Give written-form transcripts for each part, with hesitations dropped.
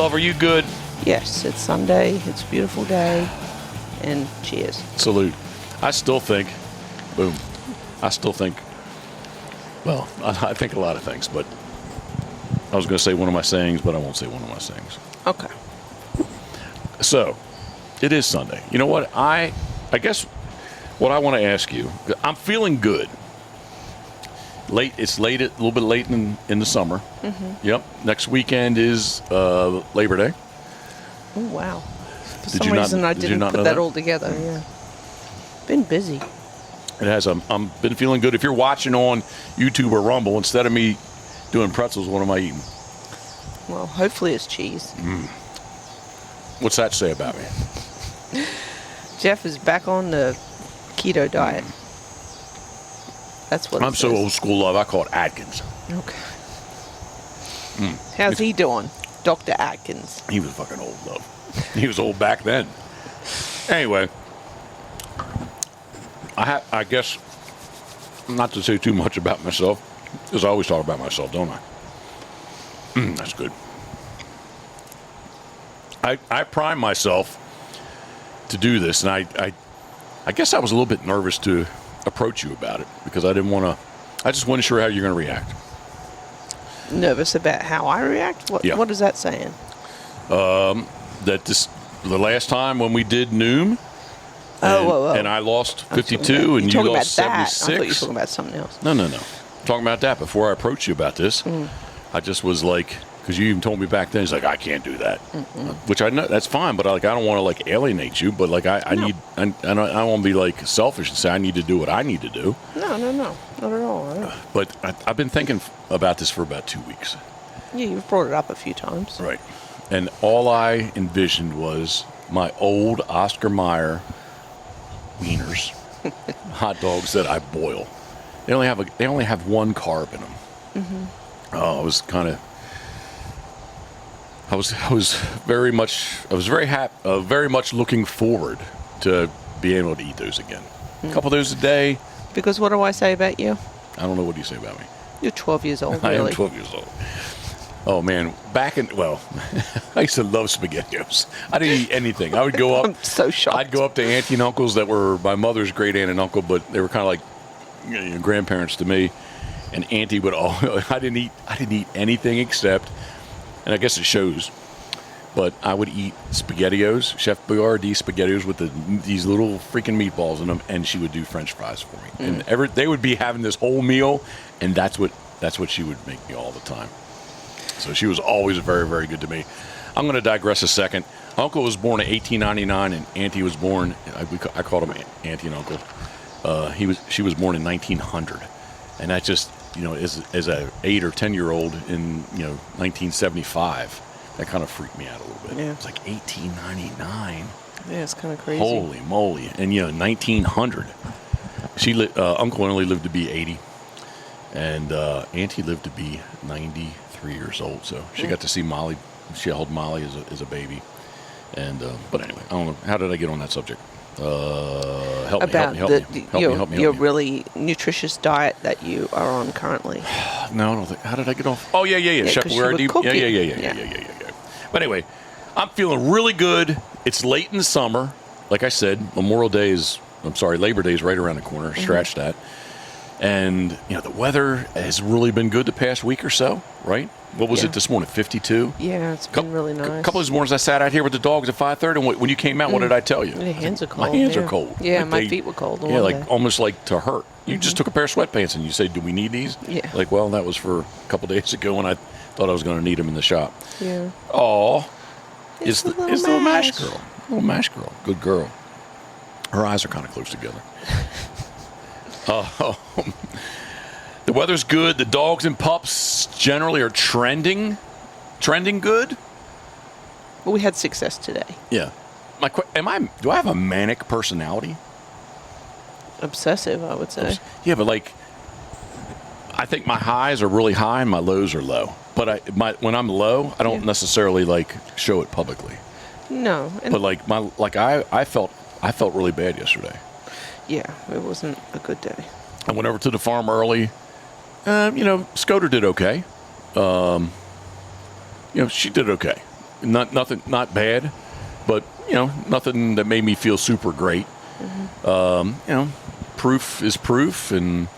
Love, are you good? Yes, it's Sunday. It's a beautiful day. And cheers. Salute. I still think, boom, well, I think a lot of things, but I was going to say one of my sayings, but I won't say one of my sayings. Okay. So, it is Sunday. You know what? I guess what I want to ask you, I'm feeling good. It's a little bit late in the summer. Mm-hmm. Yep. Next weekend is Labor Day. Oh, wow. For some reason, I didn't put that all together. Yeah. Been busy. It has. I'm been feeling good. If you're watching on YouTube or Rumble, instead of me doing pretzels, what am I eating? Well, hopefully it's cheese. What's that say about me? Jeff is back on the keto diet. That's what I'm so old school, love. I call it Atkins. Okay. How's he doing, Dr. Atkins? He was fucking old, love. He was old back then. Anyway, I guess not to say too much about myself, because I always talk about myself, don't I? That's good. I prime myself to do this, and I guess I was a little bit nervous to approach you about it because I just wasn't sure how you're going to react. Nervous about how I react? What is that saying? That the last time when we did Noom, and I lost 52 and you lost 76. I thought you were talking about something else. No. I'm talking about that. Before I approached you about this, I just was like, because you even told me back then, it's like, I can't do that. Which I know, that's fine, but I don't want to alienate you, but I don't want to be selfish and say I need to do what I need to do. No, not at all. But I've been thinking about this for about 2 weeks. Yeah, you've brought it up a few times. Right. And all I envisioned was my old Oscar Mayer wieners, hot dogs that I boil. They only have one carb in them. I was very much looking forward to being able to eat those again. A couple of those a day. Because what do I say about you? I don't know. What do you say about me? You're 12 years old, I really. am 12 years old. Oh, man. I used to love SpaghettiOs. I didn't eat anything. I would go up. I'm so shocked. I'd go up to auntie and uncles that were my mother's great aunt and uncle, but they were kind of like grandparents to me. And auntie would I didn't eat anything except, and I guess it shows, but I would eat SpaghettiOs, Chef Boyardee SpaghettiOs with these little freaking meatballs in them, and she would do French fries for me. And they would be having this whole meal, and that's what she would make me all the time. So she was always very, very good to me. I'm going to digress a second. Uncle was born in 1899, and Auntie was born. I called him Auntie and Uncle. She was born in 1900, and that just as a 8 or 10-year-old in 1975, that kind of freaked me out a little bit. Yeah. It's like 1899. Yeah, it's kind of crazy. Holy moly! And 1900. Uncle only lived to be 80, and Auntie lived to be 93 years old. So she got to see Molly. She held Molly as a baby. And but anyway, I don't know. How did I get on that subject? Help me. Your really nutritious diet that you are on currently. No, I don't think. How did I get off? Oh, yeah. Chef Boyardee. Yeah. But anyway, I'm feeling really good. It's late in the summer. Like I said, Labor Day is right around the corner. Scratch that. And, the weather has really been good the past week or so, right? What was it this morning, 52? Yeah, it's been really nice. A couple of these mornings I sat out here with the dogs at 5:30, and when you came out, what did I tell you? My hands are cold. My hands are cold. Yeah, my feet were cold. Almost like to hurt. You just took a pair of sweatpants and you said, do we need these? Yeah. That was for a couple of days ago when I thought I was going to need them in the shop. Yeah. Oh, it's the little mash girl. Little mash girl. Good girl. Her eyes are kind of close together. The weather's good. The dogs and pups generally are trending good. Well, we had success today. Yeah. Do I have a manic personality? Obsessive, I would say. Yeah, but I think my highs are really high and my lows are low. But when I'm low, I don't necessarily show it publicly. No. But I felt really bad yesterday. Yeah, it wasn't a good day. I went over to the farm early. Scoter did okay. She did okay. not bad, but nothing that made me feel super great. Proof is proof, and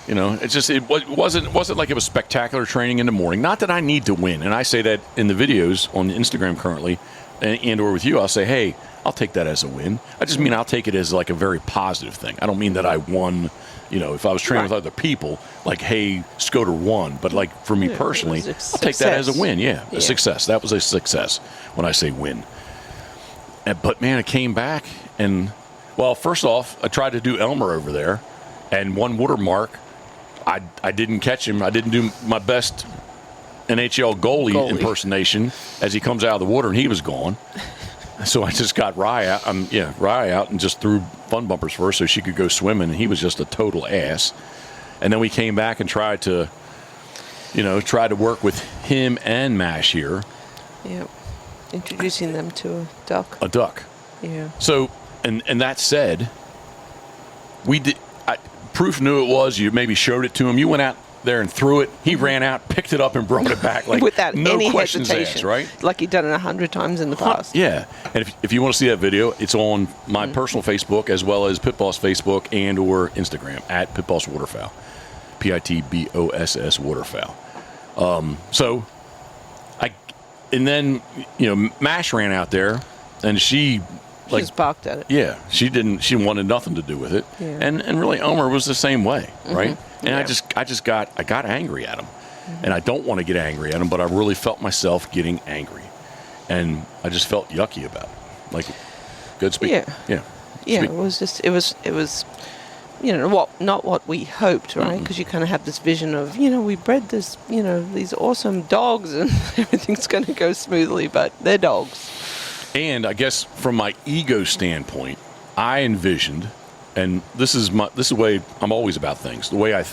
it wasn't like it was spectacular training in the morning. Not that I need to win, and I say that in the videos on Instagram currently, and or with you, I'll say, hey, I'll take that as a win. I just mean I'll take it as like a very positive thing. I don't mean that I won. If I was training with other people, like, hey, Scoter won. But like for me personally, I'll take that as a win. Yeah, a success. That was a success when I say win. But man, it came back, and well, first off, I tried to do Elmer over there, and one watermark, I didn't catch him. I didn't do my best NHL goalie impersonation as he comes out of the water, and he was gone. So I just got Rye out, and just threw fun bumpers for her so she could go swimming, and he was just a total ass. And then we came back and tried to work with him and Mash here. Yeah, introducing them to a duck. A duck. Yeah. So, and that said, we did. Proof knew it was. You maybe showed it to him. You went out there and threw it. He ran out, picked it up, and brought it back like without no any questions hesitation, asked, right? Like he'd done it 100 times in the past. Yeah, and if you want to see that video, it's on my personal Facebook as well as Pitboss Facebook and or Instagram at Pitboss Waterfowl, Pitboss Waterfowl. And then Mash ran out there, and she just balked at it. Yeah, she wanted nothing to do with it, and really Elmer was the same way, right? And I got angry at him, and I don't want to get angry at him, but I really felt myself getting angry, and I just felt yucky about it. Like, good speak. Yeah. Speak. It was not what we hoped, right? Because you kind of have this vision of we bred this these awesome dogs and everything's going to go smoothly, but they're dogs. And I guess from my ego standpoint, I envisioned. And this is the way I'm always about things. The way I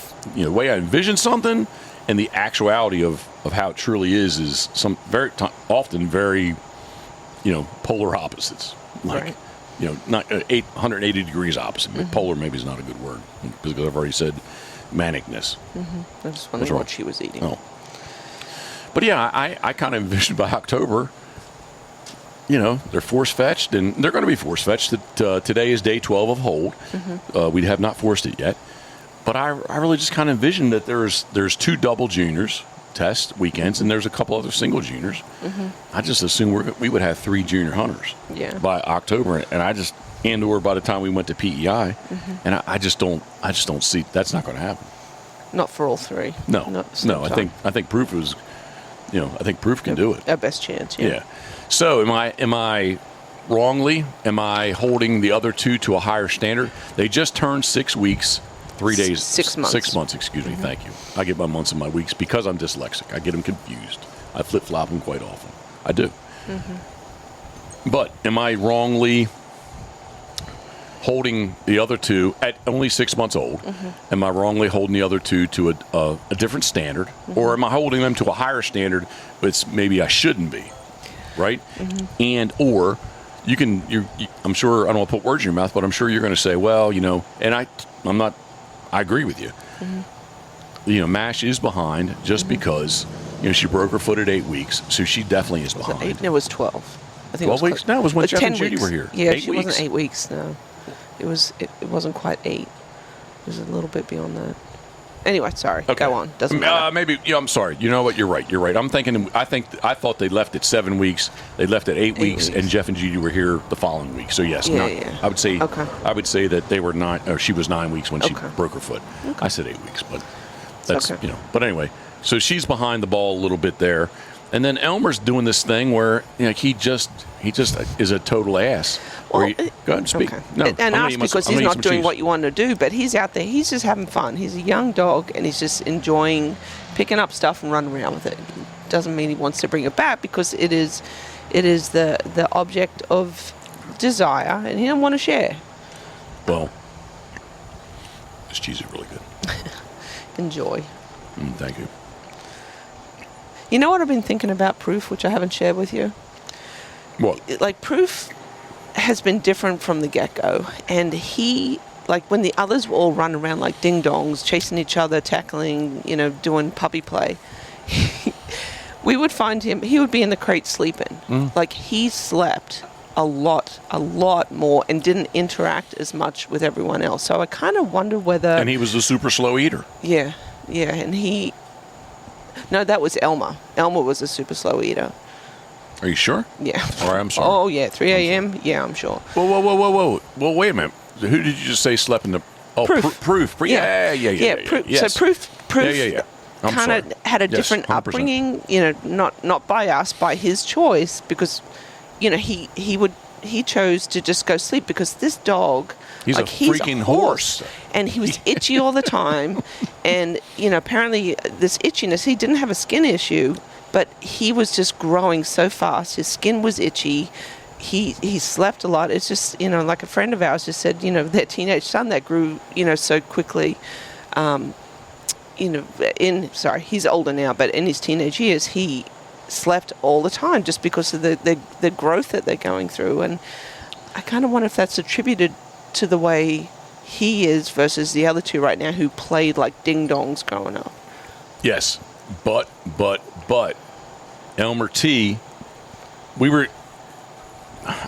envision something, and the actuality of how it truly is some often very, polar opposites. Like, not 180 degrees opposite. But polar maybe is not a good word because I've already said manicness. I just wondering what she was eating. Oh, but yeah, I kind of envisioned by October. They're force-fetched, and they're going to be force-fetched. Today is day 12 of hold. We have not forced it yet. But I really just kind of envisioned that there's 2 double juniors test weekends, and there's a couple other single juniors. I just assumed we would have 3 junior hunters by October, and or by the time we went to PEI. And I just don't see that's not going to happen. Not for all 3. No. I think Proof was, I think Proof can do it. Our best chance. Yeah. So am I wrongly? Am I holding the other 2 to a higher standard? They just turned 6 weeks, 3 days. 6 months. 6 months, excuse me. Thank you. I get my months and my weeks because I'm dyslexic. I get them confused. I flip-flop them quite often. I do. But am I wrongly holding the other 2 at only 6 months old? Am I wrongly holding the other 2 to a different standard? Or am I holding them to a higher standard, but maybe I shouldn't be? Right? And or I'm sure I don't want to put words in your mouth, but I'm sure you're going to say, well, and I agree with you. Mash is behind just because she broke her foot at 8 weeks, so she definitely is behind. Was it 8? No, it was 12. I think 12 weeks? No, it was when Jeff and Judy were here. Yeah, 8 she weeks. wasn't 8 weeks. No, it wasn't quite 8. It was a little bit beyond that. Anyway, sorry. Okay. Go on. Doesn't matter. Maybe. I'm sorry. You know what? You're right. I'm thinking. I thought they left at 7 weeks. They left at 8 weeks, and Jeff and Judy were here the following week. So yes, I would say. Okay. I would say that they were 9. Or she was 9 weeks when she broke her foot. Okay. I said 8 weeks, but that's But anyway, so she's behind the ball a little bit there, and then Elmer's doing this thing where he just is a total ass. Well, go ahead and speak. Okay. No, and ask because he's not doing what you want to do, but he's out there. He's just having fun. He's a young dog, and he's just enjoying picking up stuff and running around with it. Doesn't mean he wants to bring it back because it is the object of desire, and he doesn't want to share. Well, this cheese is really good. Enjoy. Thank you. You know what I've been thinking about Proof, which I haven't shared with you? What? Like, Proof has been different from the get-go, and he, like, when the others were all running around like ding-dongs, chasing each other, tackling, doing puppy play, we would find him. He would be in the crate sleeping. Like he slept a lot more, and didn't interact as much with everyone else. So I kind of wonder whether. And he was a super slow eater. Yeah, and he. No, that was Elmer. Elmer was a super slow eater. Are you sure? Yeah. All right, I'm sorry. Oh yeah, 3 a.m. Yeah, I'm sure. Whoa. Well, wait a minute. Who did you just say slept in the? Oh, Proof. Yeah. Proof. Yes. So Proof. Yeah. Kind of had a different 100%. upbringing, not by us, by his choice, because, he chose to just go sleep because this dog, he's a freaking horse, and he was itchy all the time, and apparently this itchiness, he didn't have a skin issue, but he was just growing so fast. His skin was itchy. He slept a lot. It's just like a friend of ours just said, their teenage son that grew so quickly. He's older now, but in his teenage years, he slept all the time just because of the growth that they're going through. And I kind of wonder if that's attributed to the way he is versus the other two right now who played like ding-dongs growing up. Yes, but Elmer T, I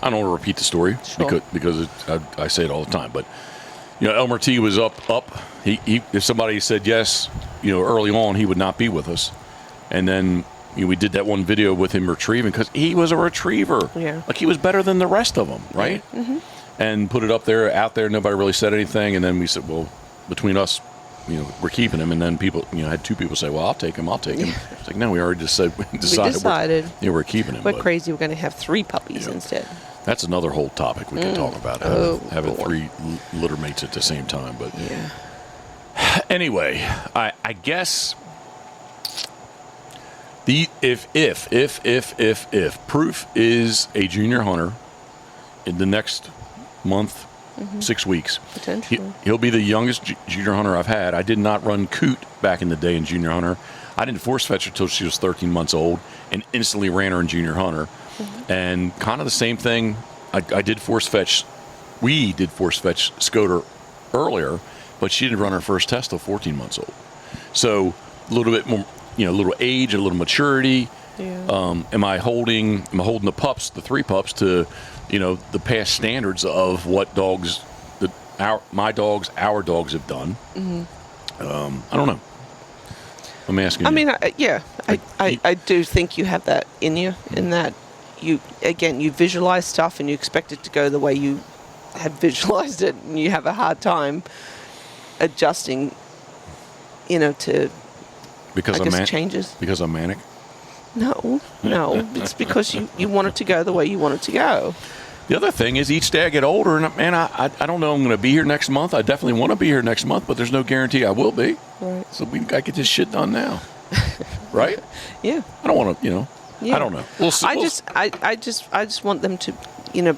don't want to repeat the story because I say it all the time, but Elmer T was up. He if somebody said yes, early on, he would not be with us, and then we did that one video with him retrieving because he was a retriever. Yeah, like he was better than the rest of them, right? Yeah. Mm-hmm. And put it out there. Nobody really said anything, and then we said, well, between us, we're keeping him. And then people, had two people say, well, I'll take him. Yeah. It's like, no, we already decided. We decided. We're keeping him. We're crazy. We're going to have 3 puppies instead. That's another whole topic we can talk about, having 3 litter mates at the same time. But anyway, I guess if Proof is a junior hunter in the next month, 6 weeks, potentially, he'll be the youngest junior hunter I've had. I did not run coot back in the day in junior hunter. I didn't force fetch her until she was 13 months old, and instantly ran her in junior hunter. And kind of the same thing. I did force fetch. We did force fetch Scoter earlier, but she didn't run her first test till 14 months old. So a little bit more, a little age, a little maturity. Yeah. Am I holding the pups, the 3 pups, to the past standards of what dogs, our dogs have done? I don't know. I'm asking. I mean, I do think you have that in you, in that you visualize stuff and you expect it to go the way you have visualized it, and you have a hard time adjusting, to changes. Because I'm manic? No, it's because you want it to go the way you want it to go. The other thing is, each day I get older, and man, I don't know I'm going to be here next month. I definitely want to be here next month, but there's no guarantee I will be. Right. So we got to get this shit done now. Right? Yeah. I don't want to, I don't know. We'll see. I just want them to, I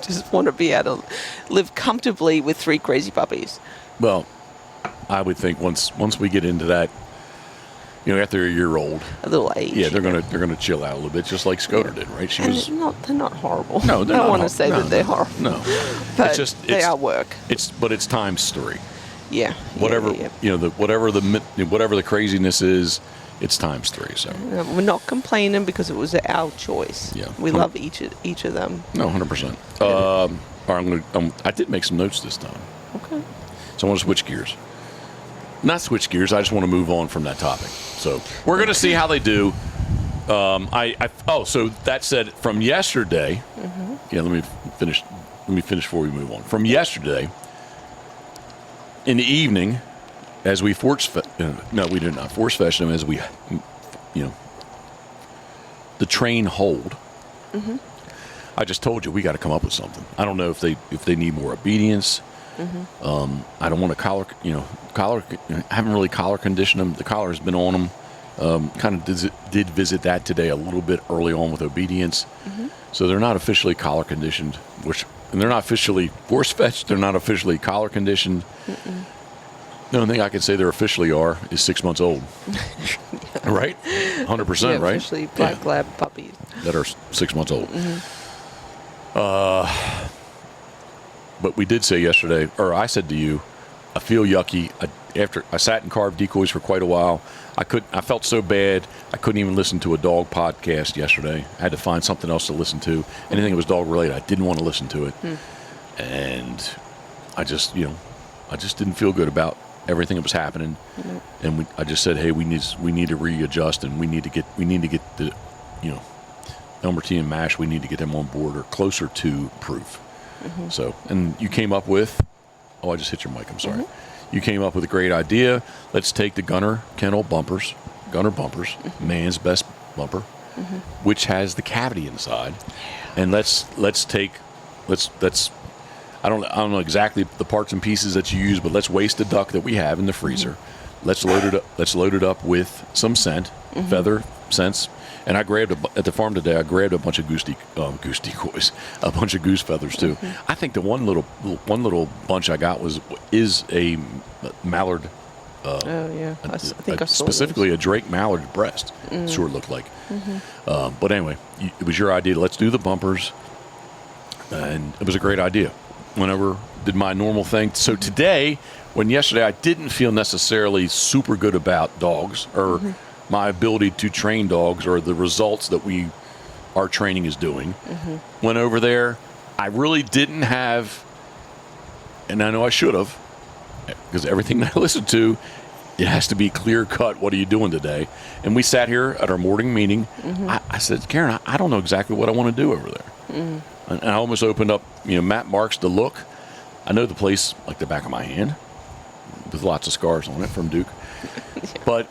just want to be able to live comfortably with 3 crazy puppies. Well, I would think once we get into that, after a year old, a little age. Yeah, they're gonna chill out a little bit, just like Scoter did, right? They're not horrible. No, they're I not. don't want to say that they're horrible. No, but they are work. It's times 3. Yeah. Whatever yeah. Whatever the craziness is, it's times 3. So we're not complaining because it was our choice. Yeah, we love each of them. No, 100%. All right, I did make some notes this time. Okay. So I want to switch gears. Not switch gears. I just want to move on from that topic. So we're going to see how they do. So that said, from yesterday. Yeah, let me finish before we move on. From yesterday, in the evening, as we we did not force fetch them, as we, the train hold. I just told you we got to come up with something. I don't know if they need more obedience. I don't want to collar. I haven't really collar conditioned them. The collar has been on them. Kind of did visit that today a little bit early on with obedience. So they're not officially collar conditioned, and they're not officially force fetched. They're not officially collar conditioned. The only thing I can say they're officially is 6 months old. Right? 100%, right? Officially black lab puppies that are 6 months old. But we did say yesterday, or I said to you, I feel yucky. after I sat and carved decoys for quite a while. I felt so bad I couldn't even listen to a dog podcast yesterday. I had to find something else to listen to. Anything that was dog related, I didn't want to listen to it. And I just didn't feel good about everything that was happening. And I just said, hey, we need to readjust, and we need to get the Elmer T and Mash, we need to get them on board or closer to proof. So, and you came up with, I just hit your mic, I'm sorry. You came up with a great idea. Let's take the Gunner Kennel bumpers, man's best bumper, which has the cavity inside, and let's I don't know exactly the parts and pieces that you use, but let's waste the duck that we have in the freezer. Let's load it up with some scent, feather scents. And I grabbed at the farm today. I grabbed a bunch of goose decoys, a bunch of goose feathers too. I think the one little bunch I got is a mallard. I think I saw specifically those. A Drake mallard breast. That's what it looked like. But anyway, it was your idea. Let's do the bumpers, and it was a great idea. Went over, did my normal thing. So today, yesterday I didn't feel necessarily super good about dogs or my ability to train dogs or the results that our training is doing. Went over there. I really didn't have, and I know I should have, because everything that I listened to, it has to be clear cut. What are you doing today? And we sat here at our morning meeting. I said, Karen, I don't know exactly what I want to do over there. And I almost opened up, Matt Marks to look. I know the place like the back of my hand with lots of scars on it from Duke. But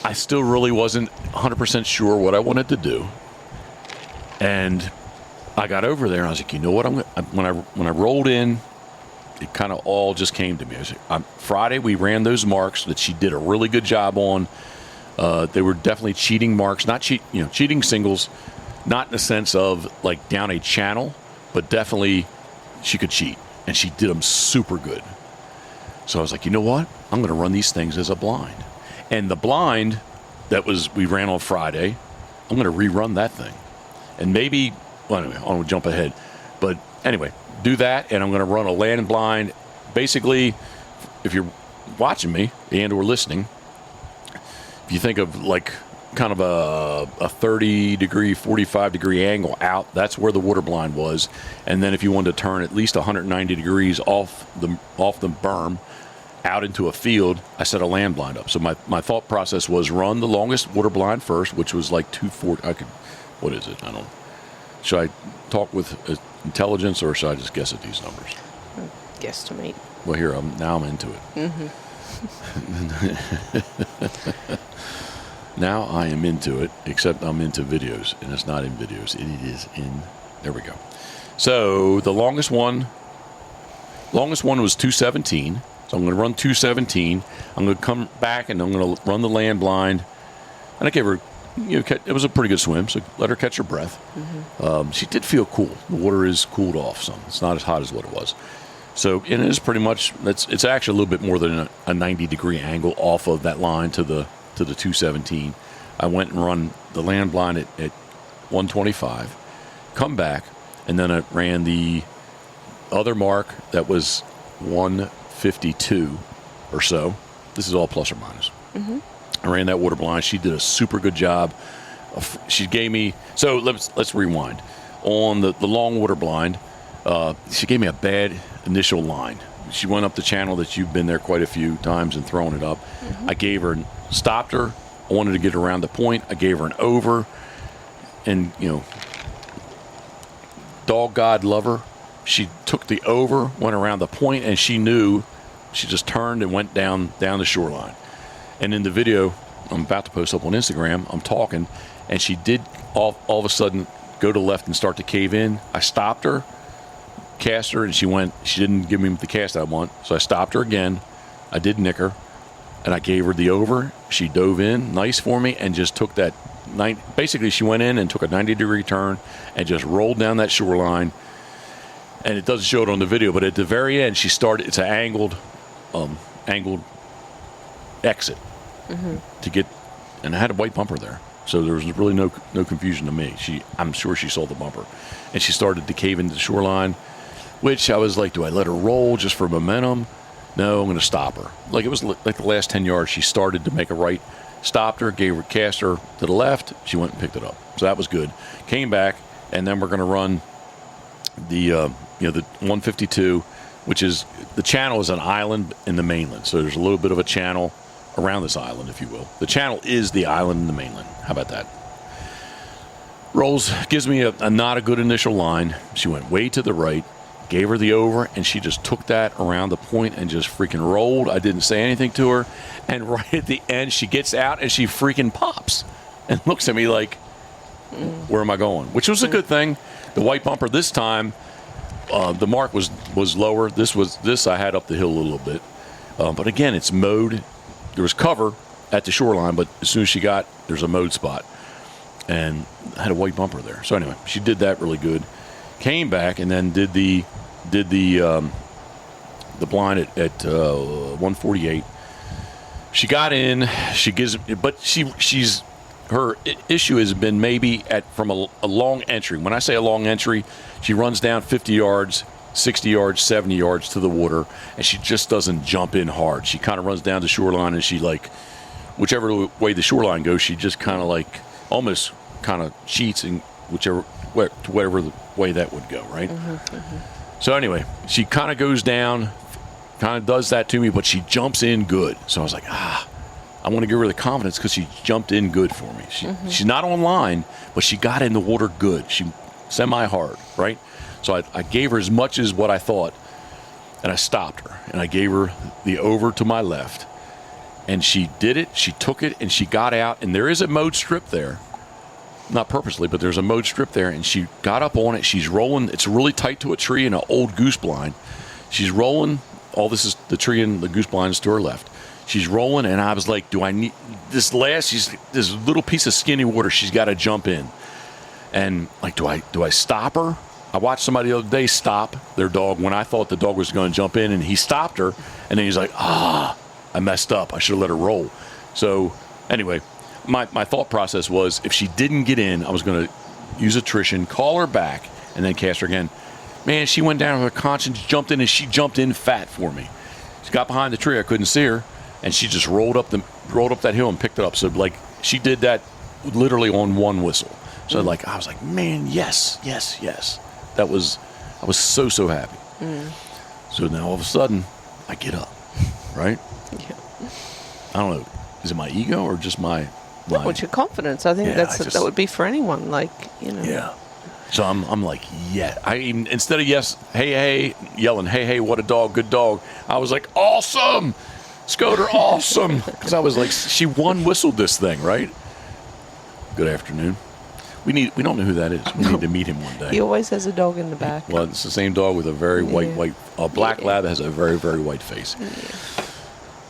I still really wasn't 100% sure what I wanted to do. And I got over there and I was like, you know what? When I rolled in, it kind of all just came to me. I was like, Friday, we ran those marks that she did a really good job on. They were definitely cheating marks, not cheating singles, not in the sense of like down a channel, but definitely she could cheat. And she did them super good. So I was like, you know what? I'm going to run these things as a blind. And the blind we ran on Friday, I'm going to rerun that thing. And maybe, anyway, I want to jump ahead. But anyway, do that, and I'm going to run a land blind. Basically, if you're watching me and or listening, if you think of like kind of a 30-degree, 45-degree angle out, that's where the water blind was. And then if you wanted to turn at least 190 degrees off the berm, out into a field, I set a land blind up. So my thought process was run the longest water blind first, which was like 240. What is it? I don't know. Should I talk with intelligence or should I just guess at these numbers? Guesstimate. Well, here, now I'm into it. Now I am into it, except I'm into videos, and it's not in videos. It is in, there we go. So the longest one was 217. So I'm going to run 217. I'm going to come back and I'm going to run the land blind. And I gave her, it was a pretty good swim, so let her catch her breath. She did feel cool. The water is cooled off some. It's not as hot as what it was. So and it is pretty much, it's actually a little bit more than a 90-degree angle off of that line to the 217. I went and run the land blind at 125, come back, and then I ran the other mark that was 152 or so. This is all plus or minus. I ran that water blind. She did a super good job. She gave me, so let's rewind. On the long water blind, she gave me a bad initial line. She went up the channel that you've been there quite a few times and thrown it up. I gave her, stopped her. I wanted to get around the point. I gave her an over. And, dog God lover. She took the over, went around the point, and she knew. She just turned and went down the shoreline. And in the video I'm about to post up on Instagram, I'm talking, and she did all of a sudden go to the left and start to cave in. I stopped her, cast her, and she didn't give me the cast I want. So I stopped her again. I did nick her, and I gave her the over. She dove in nice for me and just took that, basically she went in and took a 90-degree turn and just rolled down that shoreline. And it doesn't show it on the video, but at the very end, she started, it's an angled exit to get, and I had a white bumper there. So there was really no confusion to me. I'm sure she saw the bumper. And she started to cave into the shoreline, which I was like, do I let her roll just for momentum? No, I'm going to stop her. Like it was like the last 10 yards, she started to make a right, stopped her, cast her to the left. She went and picked it up. So that was good. Came back, and then we're going to run the the 152, which is the channel is an island in the mainland. So there's a little bit of a channel around this island, if you will. The channel is the island in the mainland. How about that? Rolls, gives me a not a good initial line. She went way to the right, gave her the over, and she just took that around the point and just freaking rolled. I didn't say anything to her. And right at the end, she gets out and she freaking pops and looks at me like, where am I going? Which was a good thing. The white bumper this time, the mark was lower. This I had up the hill a little bit. But again, it's mowed. There was cover at the shoreline, but as soon as she got, there's a mowed spot. And I had a white bumper there. So anyway, she did that really good. Came back and then did the blind at 148. She got in. She gives, but she's her issue has been maybe from a long entry. When I say a long entry, she runs down 50 yards, 60 yards, 70 yards to the water, and she just doesn't jump in hard. She kind of runs down the shoreline, and she like, whichever way the shoreline goes, she just kind of like almost kind of cheats in whatever the way that would go, right? So anyway, she kind of goes down, kind of does that to me, but she jumps in good. So I was like, I want to give her the confidence because she jumped in good for me. She's not on line, but she got in the water good. She semi-hard, right? So I gave her as much as what I thought, and I stopped her, and I gave her the over to my left. And she did it, she took it, and she got out, and there is a mowed strip there. Not purposely, but there's a mowed strip there, and she got up on it. She's rolling. It's really tight to a tree and an old goose blind. She's rolling. All this is the tree and the goose blind is to her left. She's rolling, and I was like, do I need this this little piece of skinny water she's got to jump in. And like, do I stop her? I watched somebody the other day stop their dog when I thought the dog was going to jump in, and he stopped her, and then he's like, I messed up. I should have let her roll. So anyway, my thought process was if she didn't get in, I was going to use attrition, call her back, and then cast her again. Man, she went down with her conscience, jumped in, and she jumped in fat for me. She got behind the tree. I couldn't see her, and she just rolled up that hill and picked it up. So like she did that literally on one whistle. So like I was like, man, yes. I was so happy. So now all of a sudden, I get up, right? Yeah. I don't know. Is it my ego or just my? No, it's your confidence. I think that would be for anyone. Like, you know. Yeah. So I'm like, yeah. I even instead of yes, hey, yelling, hey, what a dog, good dog. I was like, awesome, Scoter, awesome, because I was like, she one whistled this thing, right? Good afternoon. We don't know who that is. We need to meet him one day. He always has a dog in the back. Well, it's the same dog with a very white, a black lab that has a very, very white face. Yeah.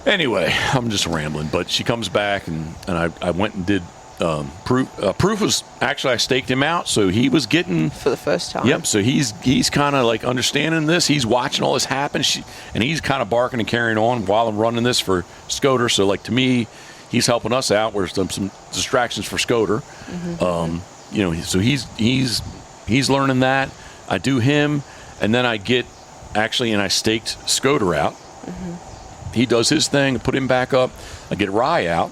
Anyway, I'm just rambling, but she comes back, and I went and did Proof. Proof was actually, I staked him out, so he was getting for the first time. Yep. So he's kind of like understanding this. He's watching all this happen, and he's kind of barking and carrying on while I'm running this for Scoter. So like to me, he's helping us out. Where's some distractions for Scoter. You know, so he's learning that. I do him, and then I I staked Scoter out. He does his thing, put him back up. I get Rye out,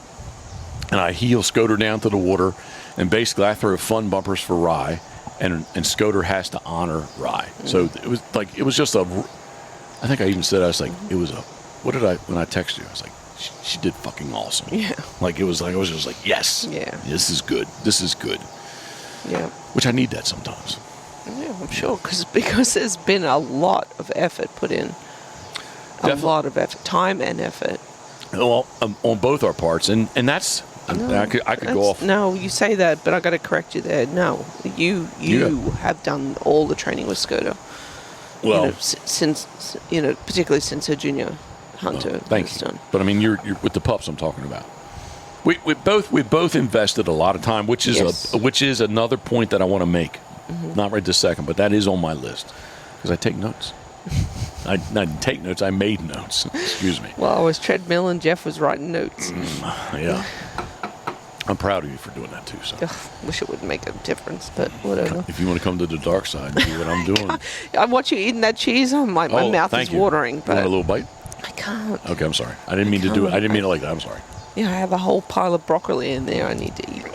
and I heel Scoter down to the water, and basically I throw fun bumpers for Rye, and Scoter has to honor Rye. So it was just I think I even said, I was like, it was when I texted you, I was like, she did fucking awesome. Yeah. Like it was like, I was just like, yes. Yeah. This is good. Yeah. Which I need that sometimes. Yeah, I'm sure, because there's been a lot of effort put in. A lot of effort, time and effort. Well, on both our parts, and that's I could go off. No, you say that, but I got to correct you there. No, you have done all the training with Scoter. Well, since particularly since her junior hunter. Thank you. Done. But I mean, you're with the pups I'm talking about. We both invested a lot of time, which is another point that I want to make. Not right this second, but that is on my list because I take notes. I didn't take notes. I made notes. Excuse me. Well, I was treadmill and Jeff was writing notes. Yeah. I'm proud of you for doing that too. So. Wish it would make a difference, but whatever. If you want to come to the dark side and see what I'm doing. I watch you eating that cheese. My mouth is watering. You want a little bite? I can't. Okay, I'm sorry. I didn't mean to do it. I didn't mean it like that. I'm sorry. Yeah, I have a whole pile of broccoli in there I need to eat.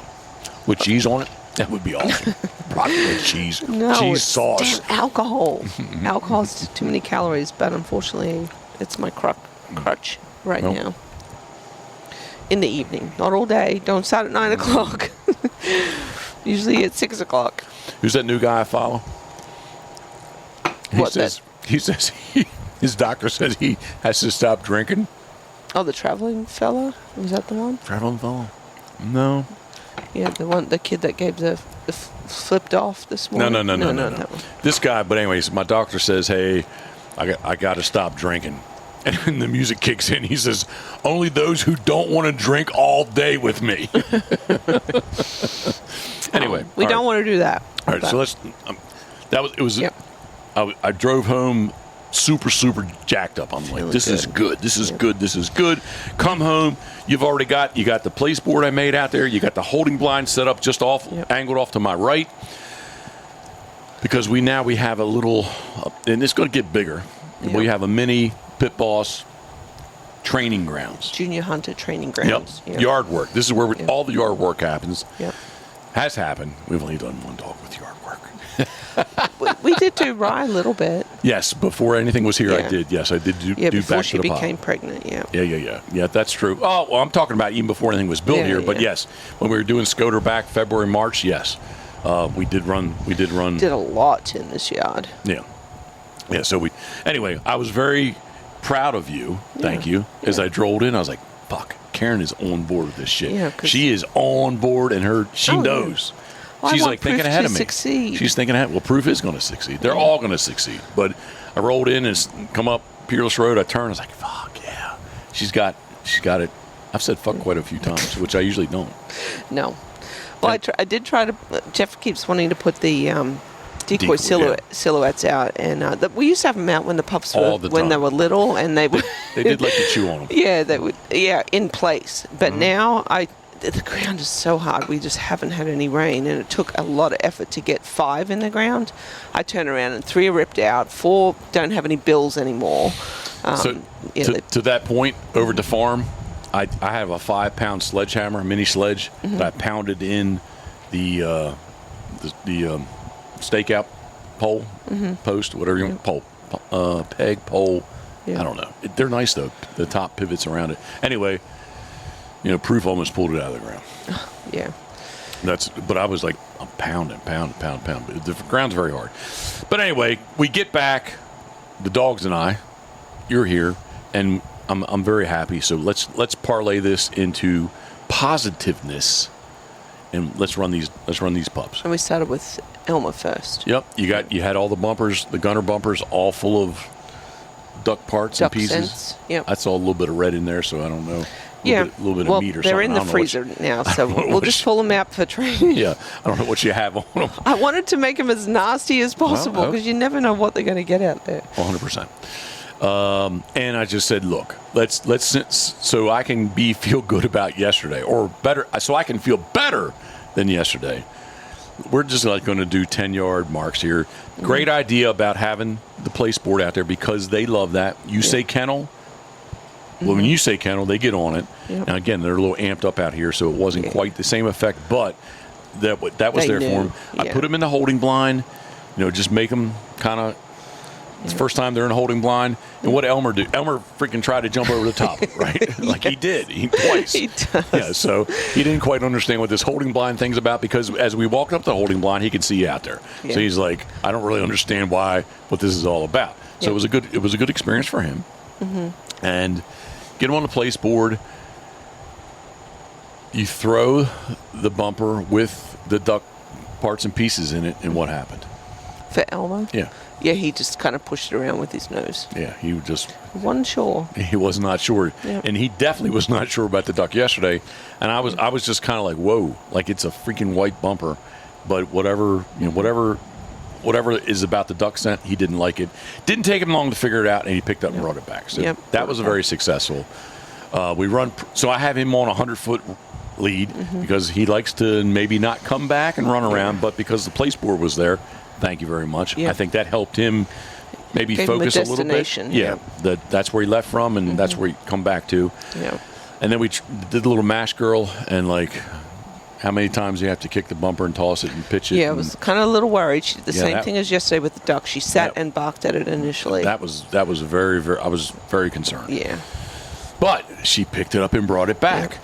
With cheese on it? That would be awesome. Broccoli with cheese. No, cheese it's sauce. damn alcohol. Alcohol's too many calories, but unfortunately, it's my crutch right now. In the evening, not all day. Don't start at 9 o'clock. Usually at 6 o'clock. Who's that new guy I follow? He says his doctor says he has to stop drinking. Oh, the traveling fella? Was that the one? Traveling fellow? No. Yeah, the kid that gave the flipped off this morning. No. This guy, but anyways, my doctor says, hey, I got to stop drinking. And then the music kicks in. He says, only those who don't want to drink all day with me. Anyway. We don't want to do that. All right, so let's, Yep. I drove home super jacked up. I'm like, this is good. This is good. This is good. Come home. You got the place board I made out there. You got the holding blind set up just angled off to my right. Because we have a little, and it's going to get bigger. Yep. We have a mini Pitboss training grounds. Junior hunter training grounds. Yep. Yard work. This is where all the yard work happens. Yep. Has happened. We've only done one dog with yard work. we did do Rye a little bit. Yes, before anything was here, I did. Yes, I did do before back she to the became pot. pregnant. Yeah. Yeah, that's true. Oh, well, I'm talking about even before anything was built here. But yes, when we were doing Scoter back February, March, yes, we did run. Did a lot in this yard. Yeah. So anyway, I was very proud of you. Thank you. As I drove in, I was like, fuck, Karen is on board with this shit. Yeah, she is on board, and she knows. Yeah. Well, she's like thinking ahead of me. Succeed. She's thinking ahead. Well, Proof is going to succeed. They're all going to succeed. But I rolled in and come up Peerless Road. I turned. I was like, fuck yeah. She's got it. I've said fuck quite a few times, which I usually don't. No. Well, I did try to. Jeff keeps wanting to put the decoy silhouettes out, and we used to have them out when the pups were when they were little, and they would. They did like to chew on them. Yeah, they would. Yeah, in place. But now the ground is so hard. We just haven't had any rain, and it took a lot of effort to get 5 in the ground. I turn around and 3 are ripped out. 4 don't have any bills anymore. To that point, over at the farm, I have a 5-pound sledgehammer, mini sledge, that I pounded in the stakeout pole, post, whatever you want, pole, peg, pole. Yeah. I don't know. They're nice though. The top pivots around it. Anyway. Proof almost pulled it out of the ground. Yeah. But I was like, I'm pounding. The ground's very hard. But anyway, we get back, the dogs and I, you're here, and I'm very happy. So let's parlay this into positiveness, and let's run these pups. And we started with Elma first. Yep. You had all the bumpers, the gunner bumpers, all full of duck parts and pieces. Scents. Yep. I saw a little bit of red in there, so I don't know. A little bit of meat or something. They're in the freezer now, so we'll just pull them out for training. Yeah, I don't know what you have on them. I wanted to make them as nasty as possible because you never know what they're going to get out there. 100%. And I just said, look, let's so I can feel good about yesterday, or better, so I can feel better than yesterday. We're just going to do 10-yard marks here. Great idea about having the place board out there because they love that. You say kennel. Well, when you say kennel, they get on it. Yep. And again, they're a little amped up out here, so it wasn't quite the same effect, but that was there for them. I put them in the holding blind, just make them kind of. It's the first time they're in a holding blind. And what Elmer do? Elmer freaking tried to jump over the top, right? Like he did. Twice. He does. Yeah, so he didn't quite understand what this holding blind thing's about because as we walked up the holding blind, he could see out there. Yeah. So he's like, I don't really understand what this is all about. So it was a good experience for him. Mm-hmm. And get him on the place board. You throw the bumper with the duck parts and pieces in it, and what happened? For Elmo? Yeah. Yeah, he just kind of pushed it around with his nose. Yeah, he just... wasn't sure. He was not sure. Yep. And he definitely was not sure about the duck yesterday. And I was just kind of like, whoa, like it's a freaking white bumper. But whatever is about the duck scent, he didn't like it. Didn't take him long to figure it out, and he picked up and brought it back. So that was a very successful. So I have him on a 100-foot lead because he likes to maybe not come back and run around, but because the place board was there, thank you very much. I think that helped him maybe Gave him a focus a little bit. destination, Yeah, that's where he left from, and that's where he come back to. Yeah. And then we did the little mash girl, and like, how many times you have to kick the bumper and toss it and pitch it? Yeah, I was kind of a little worried. She did the same that- thing as yesterday with the duck. She sat That- and barked at it initially. That was very, very. I was very concerned. Yeah. But she picked it up and brought it back.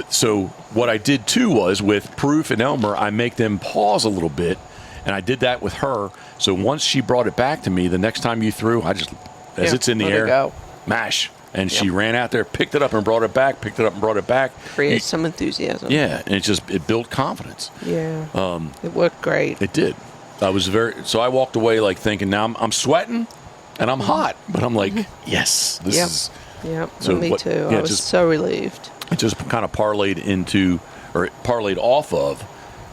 So what I did too was with Proof and Elmer, I make them pause a little bit, and I did that with her. So once she brought it back to me, the next time you threw, I just, as Yeah, it's in the let it air, go. mash. And she Yep. ran out there, picked it up and brought it back, picked it up and brought it back. Create some enthusiasm. Yeah, and it built confidence. Yeah. It worked great. It did. So I walked away like thinking, now I'm sweating and I'm hot, but I'm like, yes, this Yep. is. Yep. So Me what- too. yeah, I was just- so relieved. It just kind of parlayed off of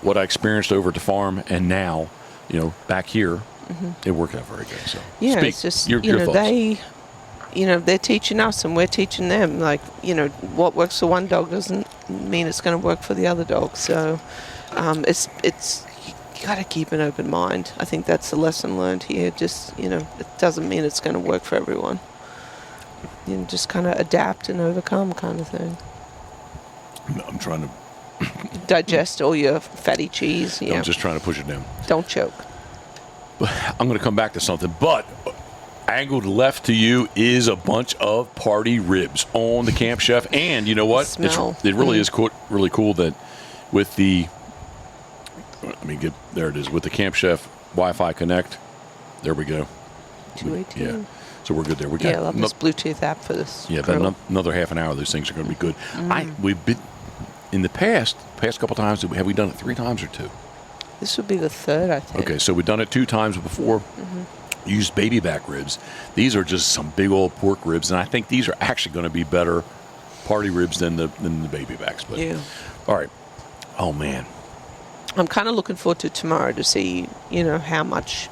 what I experienced over at the farm, and now, back here, it worked out very good. So Yeah, speak. it's just your thoughts. they're teaching us and we're teaching them. Like, what works for one dog doesn't mean it's going to work for the other dog. So it's you got to keep an open mind. I think that's the lesson learned here. Just it doesn't mean it's going to work for everyone. Just kind of adapt and overcome, kind of thing. I'm trying to. Digest all your fatty cheese. Yeah. I'm just trying to push it down. Don't choke. I'm going to come back to something, but angled left to you is a bunch of party ribs on the Camp Chef, and you know what? Smell. It really is really cool that with the. There it is with the Camp Chef Wi-Fi Connect. There we go. 218. Yeah, so we're good there. We got Yeah, I love this Bluetooth app for this. Yeah, grill. about another half an hour, those things are going to be good. We've been in the past couple times. Have we done it 3 times or 2? This would be the third, I think. Okay, so we've done it 2 times before. Used baby back ribs. These are just some big old pork ribs, and I think these are actually going to be better party ribs than the baby backs. But Yeah. all right. Oh man, I'm kind of looking forward to tomorrow to see, how much,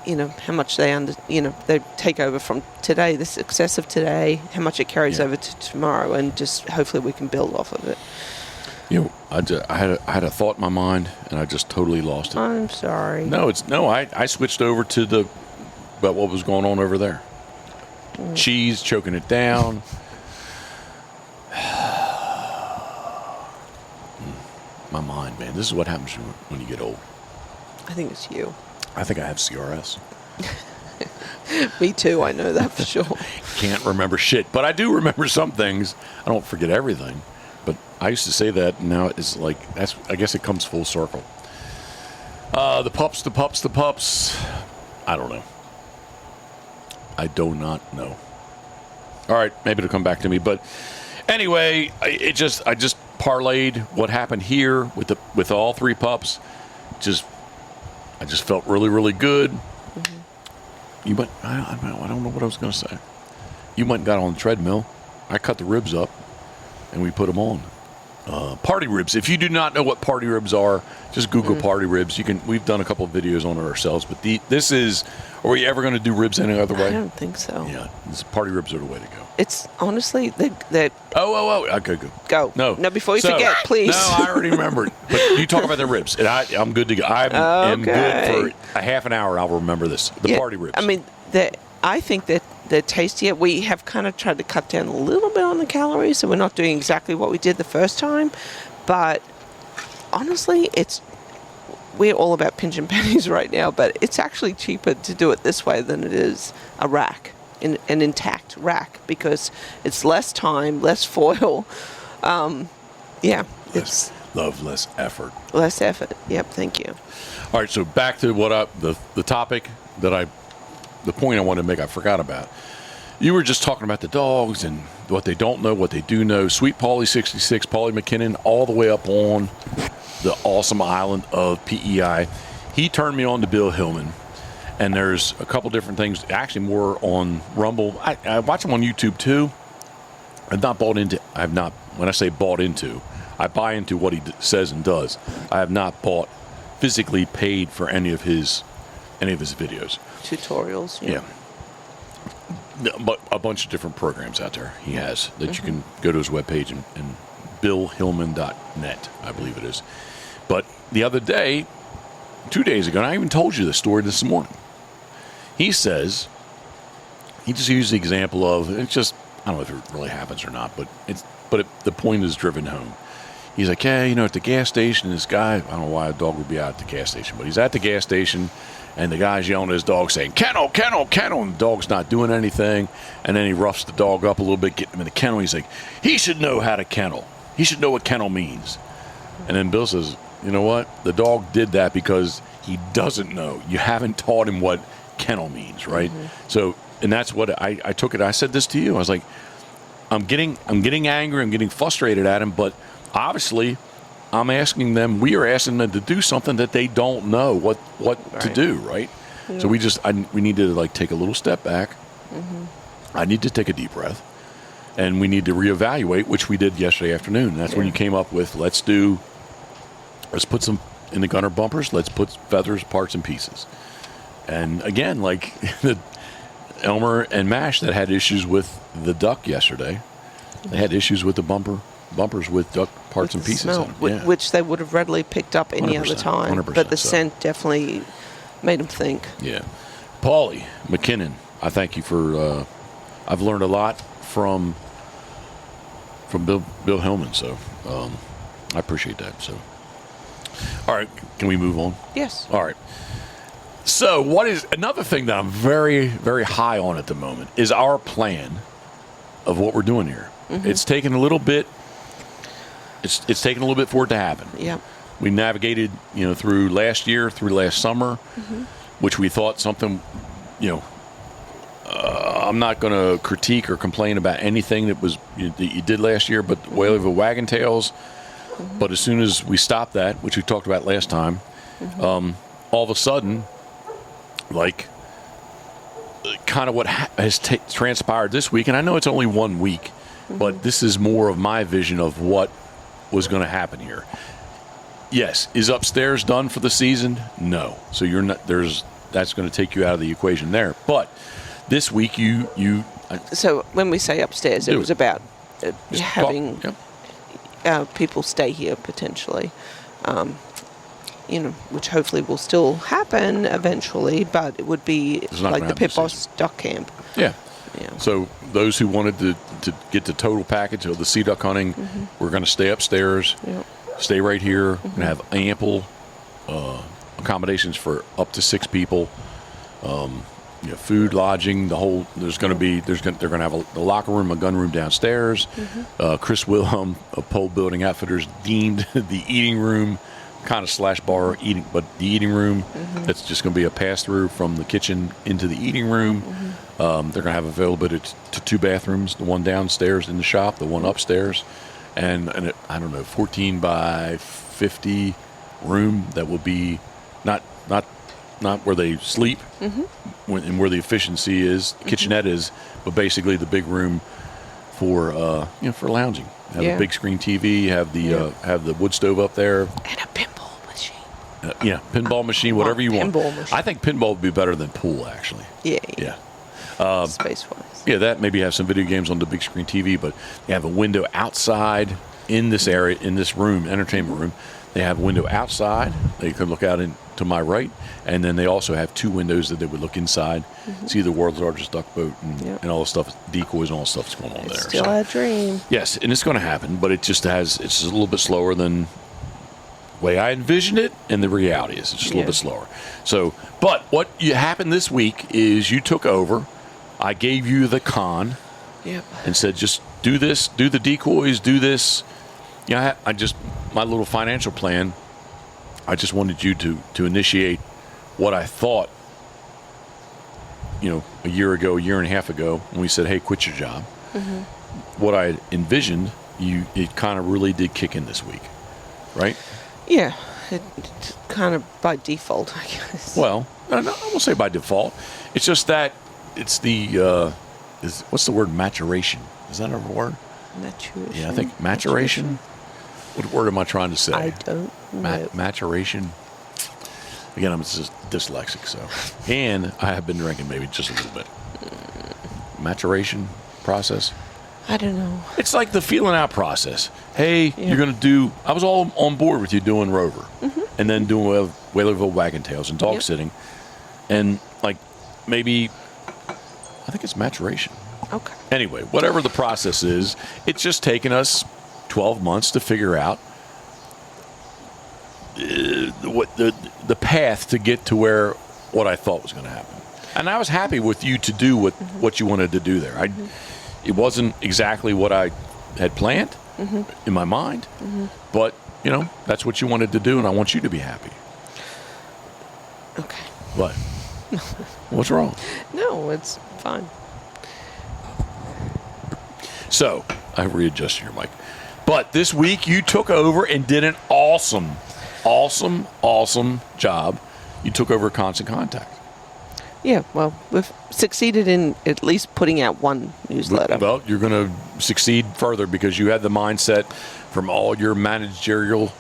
how much they take over from today, the success of today, how much it carries over to tomorrow, and just hopefully we can build off of it. I had a thought in my mind, and I just totally lost it. I'm sorry. I switched over to about what was going on over there. Cheese choking it down. My mind, man. This is what happens when you get old. I think it's you. I think I have CRS. Me too, I know that for sure. Can't remember shit, but I do remember some things. I don't forget everything. But I used to say that, and now it's like, I guess it comes full circle. The pups. I don't know. I do not know. All right, maybe it'll come back to me. But anyway, I just parlayed what happened here with all 3 pups. I just felt really, really good. You went. I don't know what I was going to say. You went and got on the treadmill. I cut the ribs up, and we put them on. Party ribs. If you do not know what party ribs are, just Google party ribs. We've done a couple of videos on it ourselves, but this is. Are we ever going to do ribs any other way? I don't think so. Yeah, party ribs are the way to go. It's honestly they're Oh. Okay, good. go. No, Before you forget, please. No, I already remembered. But you talk about the ribs, and I'm good to go. I am good for a half an hour. I'll remember this. The party ribs. I mean, I think that they're tastier. We have kind of tried to cut down a little bit on the calories, so we're not doing exactly what we did the first time. But honestly, we're all about pinch and pennies right now, but it's actually cheaper to do it this way than it is a rack, an intact rack, because it's less time, less foil. It's less effort. less effort. Yep, thank you. All right, so back to the topic the point I wanted to make, I forgot about. You were just talking about the dogs and what they don't know, what they do know. Sweet Paulie 66, Paulie McKinnon, all the way up on the awesome island of PEI. He turned me on to Bill Hillman, and there's a couple different things, actually more on Rumble. I watch him on YouTube too. When I say bought into, I buy into what he says and does. I have not physically paid for any of his videos. Tutorials. Yeah. But a bunch of different programs out there he has that you can go to his webpage and billhillman.net, I believe it is. But the other day, 2 days ago, and I even told you this story this morning, he says he just used the example of, it's just, I don't know if it really happens or not, but the point is driven home. He's like, yeah, at the gas station, this guy, I don't know why a dog would be out at the gas station, but he's at the gas station, and the guy's yelling at his dog saying, kennel, kennel, kennel, and the dog's not doing anything, and then he roughs the dog up a little bit, getting him in the kennel. He's like, he should know how to kennel. He should know what kennel means. And then Bill says, you know what? The dog did that because he doesn't know. You haven't taught him what kennel means, right? Mm-hmm. So, and that's what I took it. I said this to you. I was like, I'm getting angry. I'm getting frustrated at him, but obviously we are asking them to do something that they don't know what right. to do, right? Yeah. So we need to like take a little step back. Mm-hmm. I need to take a deep breath, and we need to reevaluate, which we did yesterday afternoon. That's when you came up with, let's put some in the gunner bumpers. Let's put feathers, parts, and pieces. And again, like the Elmer and Mash that had issues with the duck yesterday, they had issues with the bumpers with duck parts and pieces smell, on them. Which they would have readily picked up any other time. 100%, but the scent definitely made them think. Yeah. Paulie McKinnon, I thank you for, I've learned a lot from Bill Hillman, so I appreciate that. So, all right, can we move on? Yes. All right. So what is another thing that I'm very, very high on at the moment is our plan of what we're doing here. Mm-hmm. It's taken a little bit. It's taken a little bit for it to happen. Yeah. We navigated, through last year, through last summer, mm-hmm. which we thought something, I'm not going to critique or complain about anything that you did last year, but the Whale of a Wagon Tails. Mm-hmm. But as soon as we stopped that, which we talked about last time, mm-hmm. All of a sudden, like kind of what has transpired this week, and I know it's only 1 week, mm-hmm. but this is more of my vision of what was going to happen here. Yes, is upstairs done for the season? No. So you're not. That's going to take you out of the equation there. But this week So when we say upstairs, it was about having people stay here potentially. Which hopefully will still happen eventually, but it would be like the Pitboss duck camp. Yeah. Yeah. So those who wanted to get the total package of the sea duck hunting, mm-hmm. we're going to stay upstairs, stay right here, mm-hmm. and have ample accommodations for up to 6 people. Food, lodging, the whole. They're going to have the locker room, a gun room downstairs. Mm-hmm. Chris Wilhelm of Pole Building Outfitters deemed the eating room kind of / bar eating, but the eating room, mm-hmm. that's just going to be a pass through from the kitchen into the eating room. Mm-hmm. They're going to have availability to 2 bathrooms, the one downstairs in the shop, the one upstairs, and I don't know, 14 by 50 room that will be not where they sleep, mm-hmm. And where the efficiency is, mm-hmm. kitchenette is, but basically the big room for lounging. Have a big screen TV, have the wood stove up there, and a pinball machine. Pinball machine, whatever you want. Machine. I think pinball would be better than pool, actually. Yeah. Space-wise. Yeah, that maybe have some video games on the big screen TV, but they have a window outside in this area, in this room, entertainment room. They have a window outside. They could look out to my right, and then they also have 2 windows that they would look inside, mm-hmm. see the world's largest duck boat and all the stuff, decoys and all the stuff that's going on there. Still a dream. Yes, and it's going to happen, but it's just a little bit slower than the way I envisioned it, and the reality is it's just a little bit slower. So, but what happened this week is you took over. I gave you the con, and said just do this, do the decoys, do this. My little financial plan, I just wanted you to initiate what I thought, a year and a half ago, when we said, hey, quit your job. Mm-hmm. What I envisioned, it kind of really did kick in this week, right? Yeah, it kind of by default, I guess. Well, I won't say by default. It's just that it's the, what's the word, maturation? Is that a word? Maturation? Yeah, I think maturation. What word am I trying to say? I don't know. Maturation. Again, I'm just dyslexic, so. And I have been drinking maybe just a little bit. Maturation process? I don't know. It's like the feeling out process. Hey, you're going to do, I was all on board with you doing Rover. Mm-hmm. And then doing Whale of a Wagon Tails and dog sitting. And like maybe, I think it's maturation. Okay. Anyway, whatever the process is, it's just taken us 12 months to figure out what the path to get to what I thought was going to happen. And I was happy with you to do what you wanted to do there. It wasn't exactly what I had planned in my mind, but that's what you wanted to do, and I want you to be happy. Okay. What? What's wrong? No, it's fine. So I readjusted your mic, but this week you took over and did an awesome job. You took over Constant Contact. Yeah, well, we've succeeded in at least putting out one newsletter. Well, you're going to succeed further because you had the mindset from all your managerial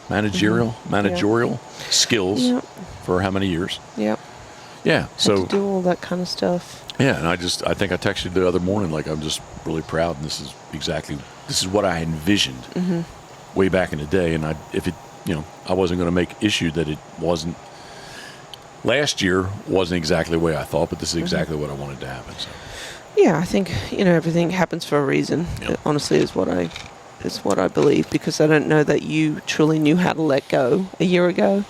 skills for how many years? Yep. Yeah. To do all that kind of stuff. Yeah, and I think I texted you the other morning, like, I'm just really proud, and this is what I envisioned way back in the day, and I wasn't going to make issue that it wasn't. Last year wasn't exactly the way I thought, but this is exactly what I wanted to happen. So. Yeah, I think everything happens for a reason. Yep. It honestly, is what I believe, because I don't know that you truly knew how to let go a year ago.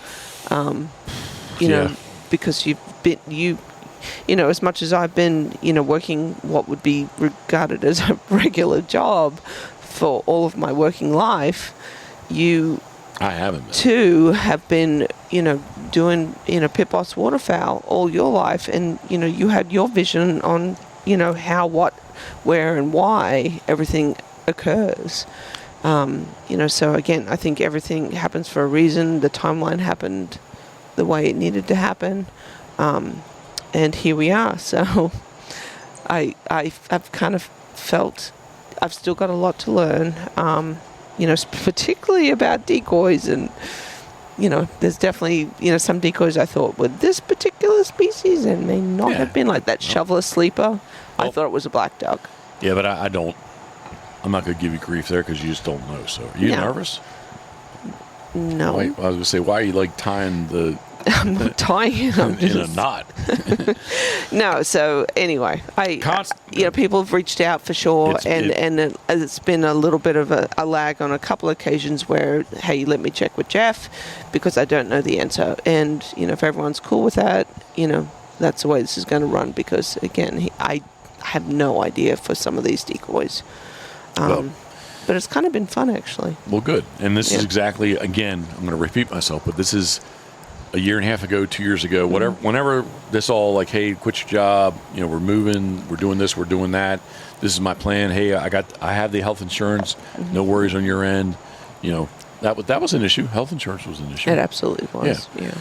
Because you've been as much as I've been working what would be regarded as a regular job for all of my working life, I haven't been. Too have been, doing, Pitboss Waterfowl all your life, and, you had your vision on, how, what, where, and why everything occurs. So again, I think everything happens for a reason. The timeline happened the way it needed to happen, and here we are. So I've kind of felt I've still got a lot to learn. Particularly about decoys, and there's definitely some decoys I thought were this particular species and may not have been, like that shoveler sleeper. I thought it was a black duck. Yeah, but I'm not going to give you grief there because you just don't know. So are you nervous? No. I was going to say, why are you like tying the? I'm not tying it. I'm in a knot. No. So anyway, people have reached out for sure, and it's been a little bit of a lag on a couple of occasions where, hey, let me check with Jeff because I don't know the answer, and if everyone's cool with that, that's the way this is going to run, because again, I have no idea for some of these decoys. But it's kind of been fun, actually. Well, good. And this is exactly, again, I'm going to repeat myself, but this is a year and a half ago, 2 years ago, whenever this all like, hey, quit your job, we're moving, we're doing this, we're doing that. This is my plan. Hey, I have the health insurance. No worries on your end. That was an issue. Health insurance was an issue. It absolutely was. Yeah.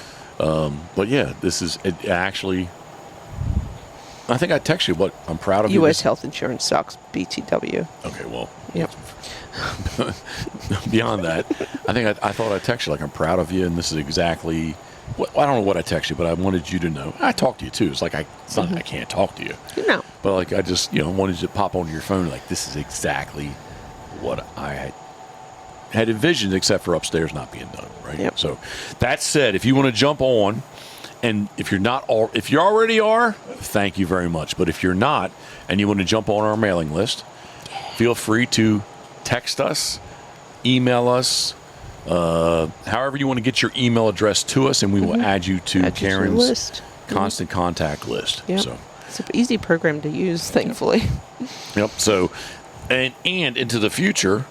But yeah, this is it actually. I think I texted you what I'm proud of. U.S. health insurance sucks. BTW. Okay, well. Yep. Beyond that, I thought I texted you like I'm proud of you, and this is exactly. I don't know what I texted you, but I wanted you to know. I talked to you too. It's like it's not I can't talk to you. No. But like I just wanted you to pop onto your phone like this is exactly what I had envisioned, except for upstairs not being done. Right. Yep. So that said, if you want to jump on. And if you already are, thank you very much. But if you're not, and you want to jump on our mailing list, feel free to text us, email us, however you want to get your email address to us, and we will add you to Karen's Constant Contact list. Yep. So it's an easy program to use, thankfully. Yep. So, and into the future,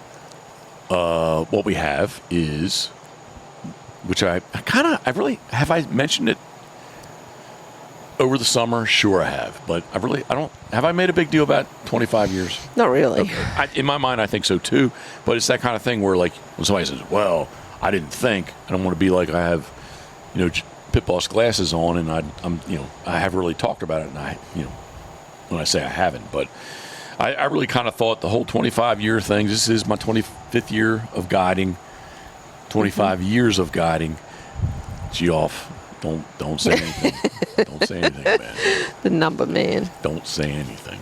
what we have is, which I have I mentioned it over the summer? Sure I have, but have I made a big deal about 25 years? Not really. Okay. In my mind, I think so too, but it's that kind of thing where like when somebody says, well, I didn't think, I don't want to be like I have, Pitboss glasses on and I haven't really talked about it, and when I say I haven't, but I really kind of thought the whole 25-year thing, this is my 25th year of guiding, 25 years of guiding. Geoff, don't say anything. Don't say anything, man. The number man. Don't say anything.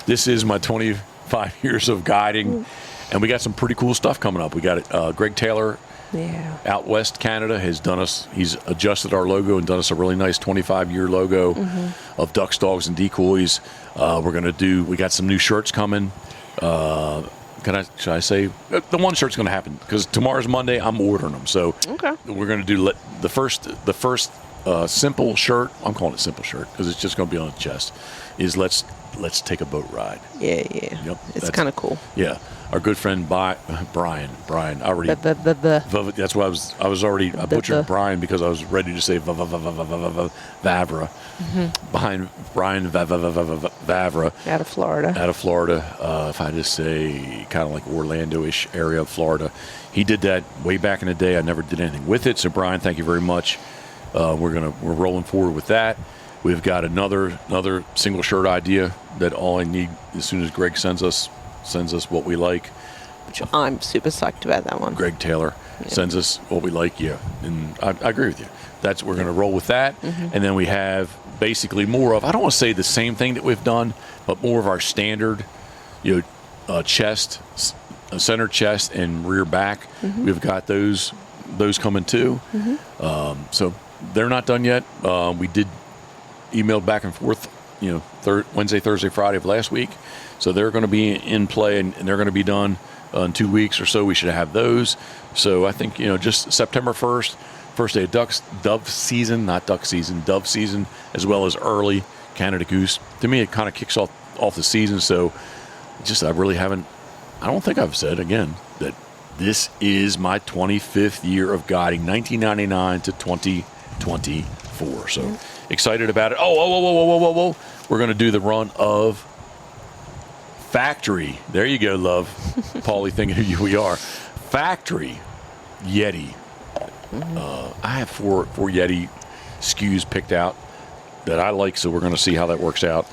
This is my 25 years of guiding, and we got some pretty cool stuff coming up. We got Greg Taylor out west Canada has done us. He's adjusted our logo and done us a really nice 25-year logo. ducks, dogs, and decoys. We got some new shirts coming. Should I say the one shirt's going to happen because tomorrow's Monday. I'm ordering them, so Okay. we're going to do the first simple shirt. I'm calling it simple shirt because it's just going to be on the chest. Is let's take a boat ride. Yeah. Yep, It's kind of cool. Yeah, our good friend Brian. I already. That's why I butchered Brian because I was ready to say Vavra. Behind Brian Vavra. Out of Florida. If I just say kind of like Orlando-ish area of Florida. He did that way back in the day. I never did anything with it. So Brian, thank you very much. We're rolling forward with that. We've got another single shirt idea that all I need as soon as Greg sends us what we like. Which I'm super psyched about that one. Greg Taylor sends us what we like, and I agree with you. We're going to roll with that, and then we have basically more of, I don't want to say the same thing that we've done, but more of our standard, chest, center chest, and rear back. We've got those coming too. So they're not done yet. We did email back and forth, Wednesday, Thursday, Friday of last week. So they're going to be in play, and they're going to be done in 2 weeks or so. We should have those. So I think, just September 1st, first day of dove season, as well as early Canada goose. To me, it kind of kicks off the season. So I don't think I've said again that this is my 25th year of guiding, 1999 to 2024. So excited about it. Whoa. We're going to do the run of Factory. There you go, love. Paulie thinking who we are. Factory Yeti. I have four Yeti SKUs picked out that I like, so we're going to see how that works out.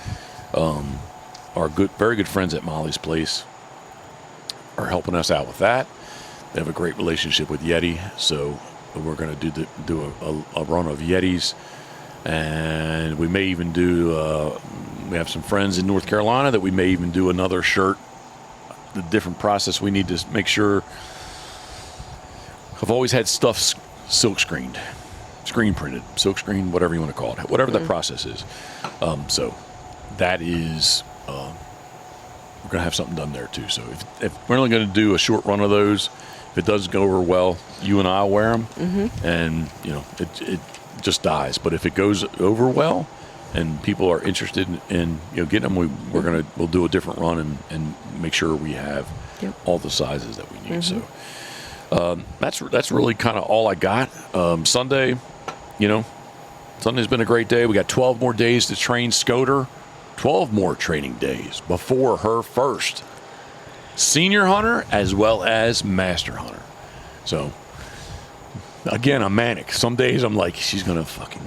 Our very good friends at Molly's Place are helping us out with that. They have a great relationship with Yeti, so we're going to do a run of Yetis, and we may even do. We have some friends in North Carolina that we may even do another shirt. The different process we need to make sure. I've always had stuff silk screened, screen printed, silk screen, whatever you want to call it, whatever that process is. So that is. We're going to have something done there too. So if we're only going to do a short run of those, if it does go over well, you and I will wear them, and it just dies. But if it goes over well, and people are interested in getting them, we'll do a different run and make sure we have all the sizes that we need. So that's really kind of all I got. Sunday, Sunday's been a great day. We got 12 more days to train Scoter. 12 more training days before her first senior hunter as well as master hunter. So, again, I'm manic. Some days I'm like, she's going to fucking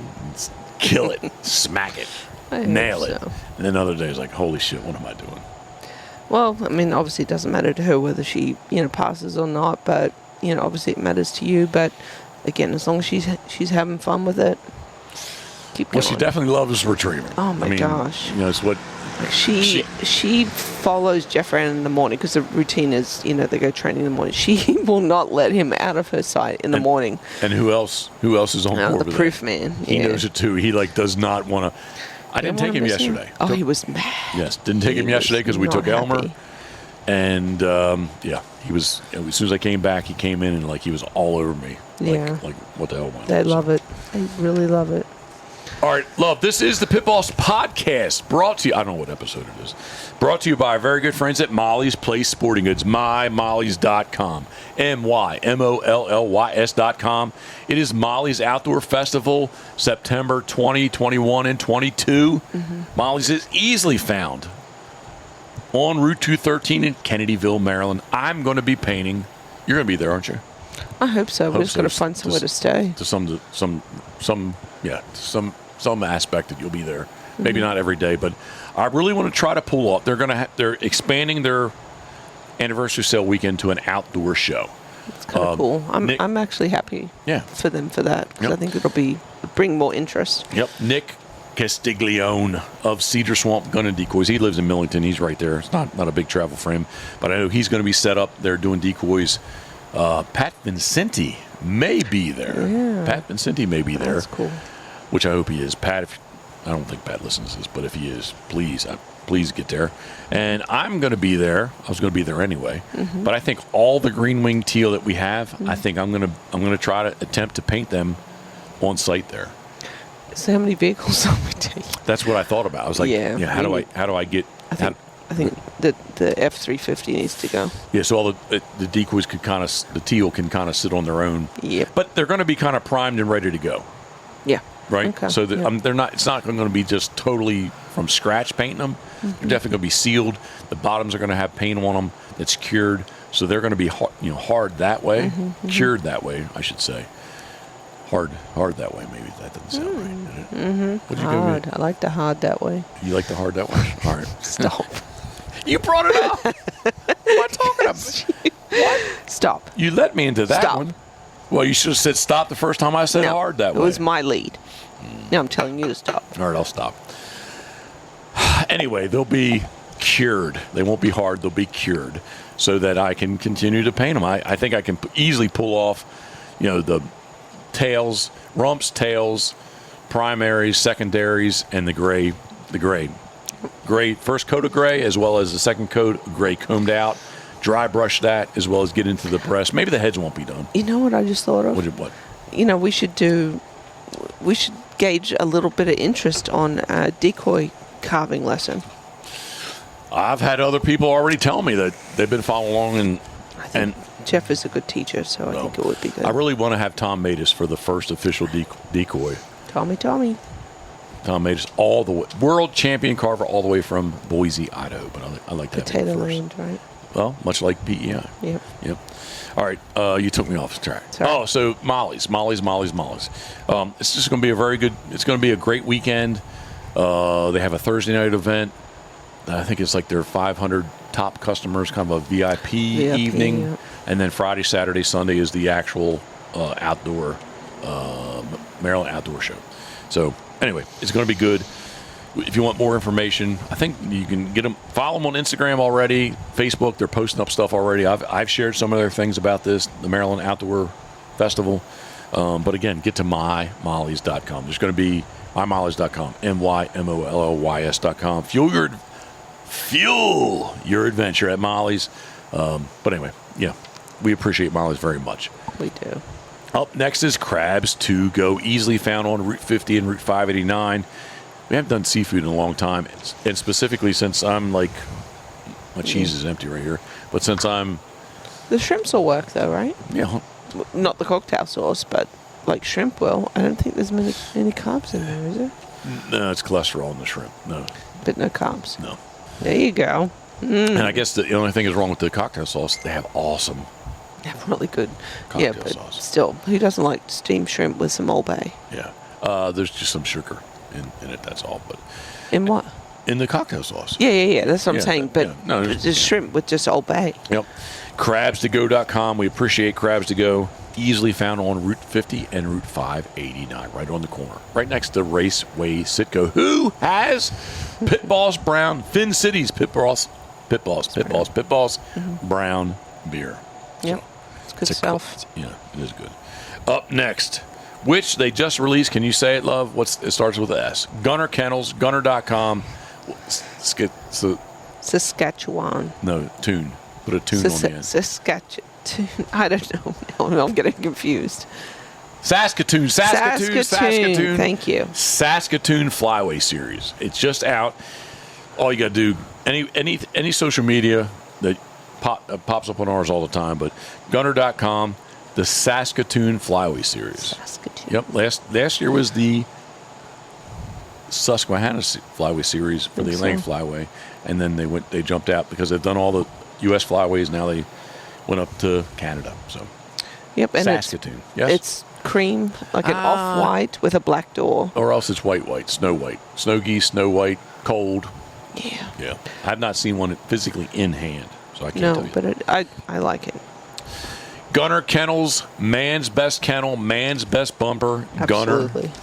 kill it, smack it, nail it. And then other days like, holy shit, what am I doing? Well, I mean, obviously it doesn't matter to her whether she, passes or not, but, obviously it matters to you. But, again, as long as she's having fun with it, keep going. Well, she definitely loves retrieving. Oh my gosh! It's what she follows Jeffrey in the morning because the routine is, they go training in the morning. She will not let him out of her sight in the morning. And who else is on board? The proof man. He knows it too. He does not want to. I didn't take him yesterday. Oh, he was mad. Yes, didn't take him yesterday because we took Elmer. And he was. As soon as I came back, he came in and he was all over me. Like what the hell? They love it. They really love it. All right, love, this is the Pitboss Podcast, brought to you, I don't know what episode it is, brought to you by our very good friends at Molly's Place Sporting Goods, mymollys.com, MYMOLLYS.com. It is Molly's Outdoor Festival, September 20, 21, and 22. Molly's is easily found on Route 213 in Kennedyville, Maryland. I'm going to be painting. You're going to be there, aren't you? I hope so. We're just going to find somewhere to stay. To some aspect that you'll be there. Maybe not every day, but I really want to try to pull off. They're expanding their anniversary sale weekend to an outdoor show. It's kind of cool. I'm actually happy for them for that because I think it'll bring more interest. Yep. Nick Castiglione of Cedar Swamp Gun and Decoys. He lives in Millington. He's right there. It's not a big travel for him, but I know he's going to be set up there doing decoys. Pat Vincenti may be there. Yeah. Pat Vincenti may be there. That's cool. Which I hope he is. Pat, I don't think Pat listens to this, but if he is, please get there. And I'm going to be there. I was going to be there anyway. But I think all the green wing teal that we have, I think I'm going to try to attempt to paint them on site there. So how many vehicles are we taking? That's what I thought about. I was like, how do I get? I think the F350 needs to go. Yeah, so all the decoys the teal can kind of sit on their own. Yep. But they're going to be kind of primed and ready to go. Yeah. Right. Okay. So they're not. It's not going to be just totally from scratch painting them. They're definitely going to be sealed. The bottoms are going to have paint on them that's cured. So they're going to be hard that way, cured that way, I should say. Hard that way. Maybe that doesn't sound right. Did it? Hard. I like the hard that way. You like the hard that way? All right. Stop. You brought it up. What am I talking about? What? Stop. You let me into that Stop. one. Well, you should have said stop the first time I said hard that way. It was my lead. Now I'm telling you to stop. All right, I'll stop. Anyway, they'll be cured. They won't be hard. They'll be cured so that I can continue to paint them. I think I can easily pull off, the tails, rumps, tails, primaries, secondaries, and the gray. Gray, first coat of gray, as well as the second coat of gray combed out. Dry brush that, as well as get into the press. Maybe the heads won't be done. You know what I just thought of? What? We should gauge a little bit of interest on a decoy carving lesson. I've had other people already tell me that they've been following along, and Jeff is a good teacher, so I think it would be good. I really want to have Tom Matus for the first official decoy. Tommy. Tom Matus, all the way, world champion carver, all the way from Boise, Idaho. But I like that. Potato Land, right? Well, much like PEI. Yep. All right, you took me off the track. Sorry. Oh, so Molly's. It's just going to be it's going to be a great weekend. They have a Thursday night event. I think it's like their 500 top customers, kind of a VIP evening. Yeah. And then Friday, Saturday, Sunday is the actual outdoor Maryland Outdoor Show. So anyway, it's going to be good. If you want more information, I think you can get them. Follow them on Instagram already, Facebook. They're posting up stuff already. I've shared some of their things about this, the Maryland Outdoor Festival. But again, get to mymollys.com. There's going to be mymollys.com, mymollys.com. Fuel your adventure at Molly's. But anyway, we appreciate Molly's very much. We do. Up next is Crabs to Go, easily found on Route 50 and Route 589. We haven't done seafood in a long time, and specifically since I'm my cheese is empty right here, but since I'm... The shrimps will work though, right? Yeah. Not the cocktail sauce, but like shrimp will. I don't think there's any carbs in there, is there? No, it's cholesterol in the shrimp. No. But no carbs. No. There you go. And I guess the only thing is wrong with the cocktail sauce, they have awesome Really good. cocktail But sauce. still, who doesn't like steamed shrimp with some Old Bay? Yeah. There's just some sugar in it, that's all. But In what? in the cocktail sauce. Yeah. That's what I'm Yeah, saying. yeah. But No, just shrimp with just Old Bay. Yep. Crabstogo.com. We appreciate Crabs to Go. Easily found on Route 50 and Route 589, right on the corner. Right next to Raceway Sitco, who has Pitboss Brown, Finn City's Pitboss Brown beer. Yep. It's good stuff. Yeah, it is good. Up next, which they just released. Can you say it, love? It starts with an S. Gunner Kennels, gunner.com. Saskatchewan. No, tune. Put a tune on the end. Saskatchewan. I don't know. No, I'm getting confused. Saskatoon. Thank you. Saskatoon Flyway Series. It's just out. All you got to do, any social media that pops up on ours all the time, but gunner.com, the Saskatoon Flyway Series. Saskatoon. Yep. Last year was the Susquehanna Flyway Series for the Atlantic Flyway, and then they jumped out because they've done all the U.S. flyways. Now they went up to Canada. So, yep, and Saskatoon. It's cream, like an off-white with a black door. Or else it's white, snow white. Snow geese, snow white, cold. Yeah. I've not seen one physically in hand, so I can't tell you. No, but I like it. Gunner Kennels, man's best kennel, man's best bumper. Absolutely. Gunner.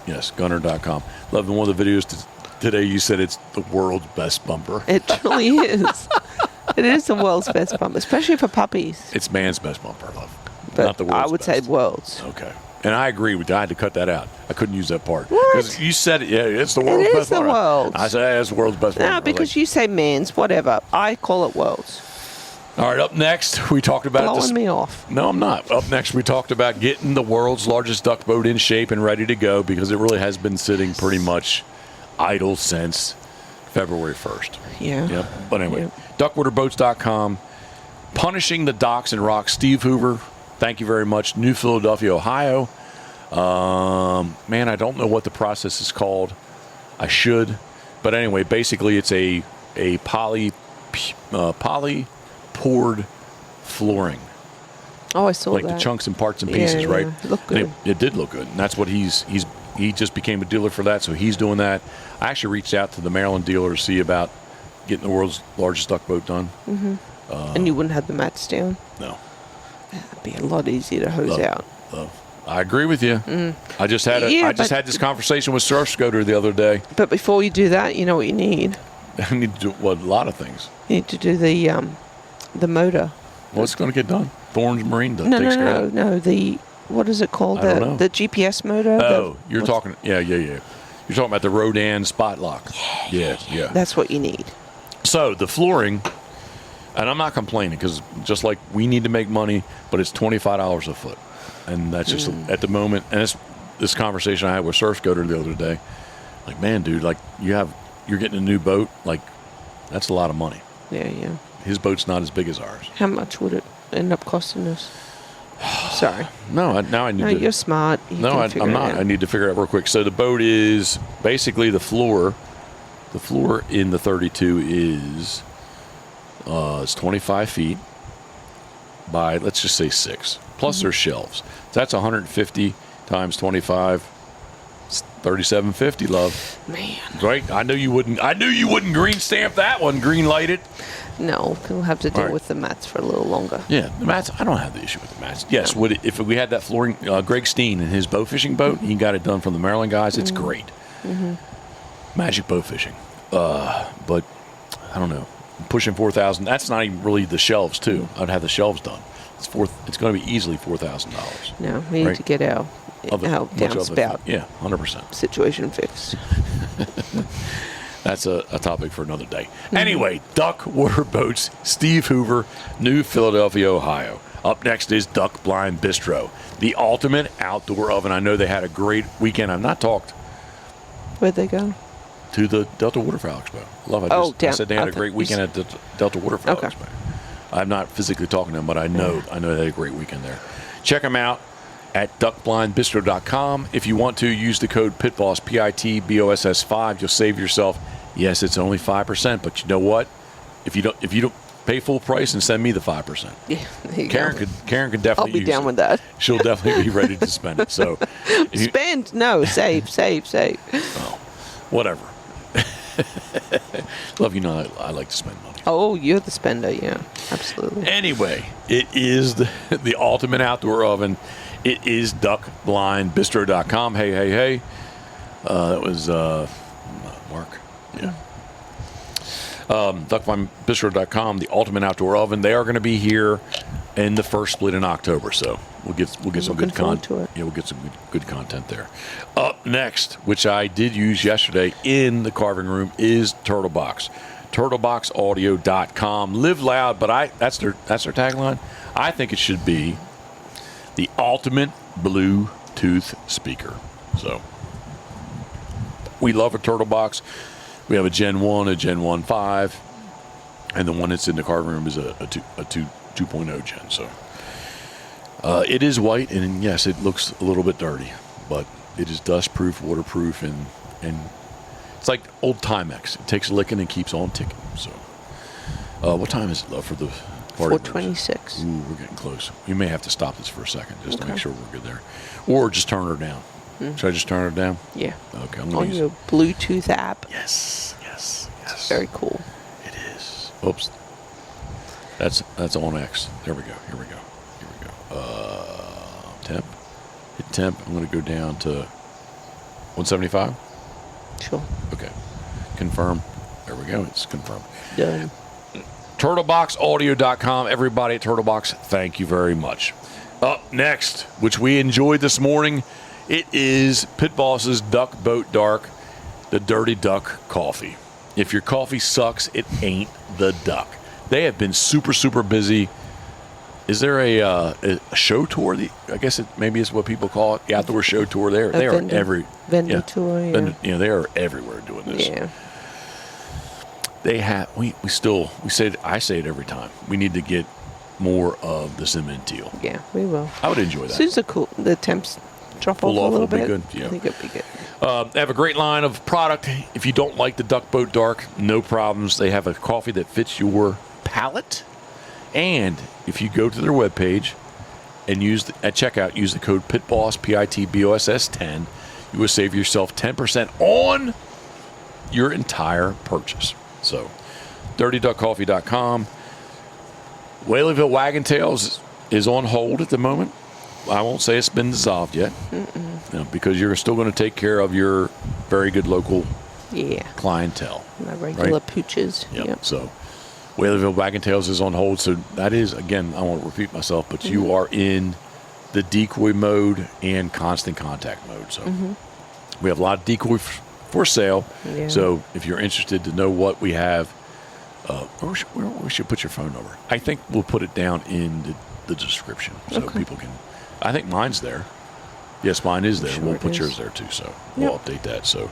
Yes, gunner.com. Loved one of the videos today. You said it's the world's best bumper. It truly is. It is the world's best bumper, especially for puppies. It's man's best bumper, love. But Not the world's I would best. say world's. Okay. And I agree with you. I had to cut that out. I couldn't use that part. What? Because you said it. Yeah, it's the world's best the farm. world's. I said, hey, it's the world's best farm. No, because you say man's, whatever. I call it world's. All right, up next, we talked about Blowing me off. No, I'm not. Up next, we talked about getting the world's largest duck boat in shape and ready to go because it really has been sitting pretty much idle since February 1st. Yeah. Yep. But anyway, Yep. duckwaterboats.com. Punishing the Docks and Rocks, Steve Hoover. Thank you very much. New Philadelphia, Ohio. Man, I don't know what the process is called. I should. But anyway, basically it's a poly poured flooring. Oh, I saw like that. the chunks and parts and pieces, Yeah, right? it looked good. It did look good. And that's what he just became a dealer for that, so he's doing that. I actually reached out to the Maryland dealer to see about getting the world's largest duck boat done. Mm-hmm. And you wouldn't have the mats down? No. That'd be a lot easier to hose out. I agree with you. I just had had this conversation with Surf Scooter the other day. But before you do that, you know what you need? I need to do a lot of things. You need to do the motor. Well, it's going to get done. Thorns Marine takes care of it. No. What is it called? I don't know. The GPS motor. Oh, you're talking. Yeah. You're talking about the Rodan spot lock. Yeah. That's what you need. So the flooring, and I'm not complaining because just like we need to make money, but it's $25 a foot, and that's just at the moment. And it's this conversation I had with Surf Scooter the other day. Like, man, dude, like you're getting a new boat. Like, that's a lot of money. Yeah. His boat's not as big as ours. How much would it end up costing us? Sorry. No, now I need to. No, you're smart. I'm not. I need to figure it out real quick. So the boat is basically the floor. The floor in the 32 is it's 25 feet by, let's just say 6. Plus there's shelves. So that's 150 times 25. It's 3750, love. Man. Right? I knew you wouldn't green stamp that one, green light it. No, we'll have to deal All right. with the mats for a little longer. Yeah, the mats. I don't have the issue with the mats. Yes, if we had that flooring, Greg Steen and his bow fishing boat, he got it done from the Maryland guys. It's great. Magic bow fishing. But I don't know. I'm pushing 4,000. That's not even really the shelves too. I'd have the shelves done. It's going to be easily $4,000. No, we need to get our downspout. Yeah, 100%. Situation fixed. That's a topic for another day. Anyway, Duck Water Boats, Steve Hoover, New Philadelphia, Ohio. Up next is Duck Blind Bistro, the ultimate outdoor oven. I know they had a great weekend. I've not talked Where'd they go? to the Delta Waterfowl Expo. I said they had a great weekend at the Delta Waterfowl Expo. I'm not physically talking to them, but I know they had a great weekend there. Check them out at duckblindbistro.com. If you want to, use the code PITBOSS, PITBOSS5. You'll save yourself. Yes, it's only 5%, but you know what? If you don't pay full price and send me the 5%. Yeah, there you Karen go. Karen could definitely I'll be down with that. She'll definitely be ready to spend it. So Spend? No, save. Oh, whatever. Love, I like to spend money. Oh, you're the spender, yeah. Absolutely. Anyway, it is the ultimate outdoor oven. It is duckblindbistro.com. Hey. That was Mark. Yeah. Duckblindbistro.com, the ultimate outdoor oven. They are going to be here in the first split in October, so we'll get some good content. Yeah, we'll get some good content there. Up next, which I did use yesterday in the carving room, is Turtlebox. Turtleboxaudio.com. Live loud, but that's their tagline. I think it should be the ultimate Bluetooth speaker. So we love a Turtlebox. We have a Gen 1, a Gen 1.5, and the one that's in the carving room is a 2.0 Gen. So it is white, and yes, it looks a little bit dirty, but it is dust-proof, waterproof, and it's like old Timex. It takes a licking and keeps on ticking. So what time is it, love, for the party? 4:26. Ooh, we're getting close. We may have to stop this for a second just to make sure we're good there. Or just turn her down. Should I just turn her down? Yeah. Okay. On your Bluetooth app. Yes. It's very cool. It is. Oops. That's on X. There we go. Here we go. Temp. Hit temp. I'm going to go down to 175. Sure. Okay. Confirm. There we go. It's confirmed. Done. Turtleboxaudio.com. Everybody at Turtlebox, thank you very much. Up next, which we enjoyed this morning, it is Pitboss's Duck Boat Dark, the Dirty Duck coffee. If your coffee sucks, it ain't the duck. They have been super, super busy. Is there a show tour? I guess maybe it's what people call it, the outdoor show tour. They are vendor tour. Yeah. They are everywhere doing this. Yeah. They have. I say it every time. We need to get more of the cinnamon teal. Yeah, we will. I would enjoy that. As soon as the temps drop off a little bit, good. Yeah. I think it'd be good. They have a great line of product. If you don't like the Duck Boat Dark, no problems. They have a coffee that fits your palate. And if you go to their webpage and at checkout, use the code PITBOSS, PITBOSS 10, you will save yourself 10% on your entire purchase. So, dirtyduckcoffee.com. Whaleyville Wagon Tails is on hold at the moment. I won't say it's been dissolved yet, because you're still going to take care of your very good local clientele. My regular pooches. Yep. So, Whaleyville Wagon Tails is on hold. So that is, again, I won't repeat myself, but you are in the decoy mode and constant contact mode. So we have a lot of decoy for sale. Yeah. So if you're interested to know what we have, where we should put your phone number. I think we'll put it down in the description so people can. I think mine's there. Yes, mine is there. Sure, we'll put yours there too. So we'll update that. So,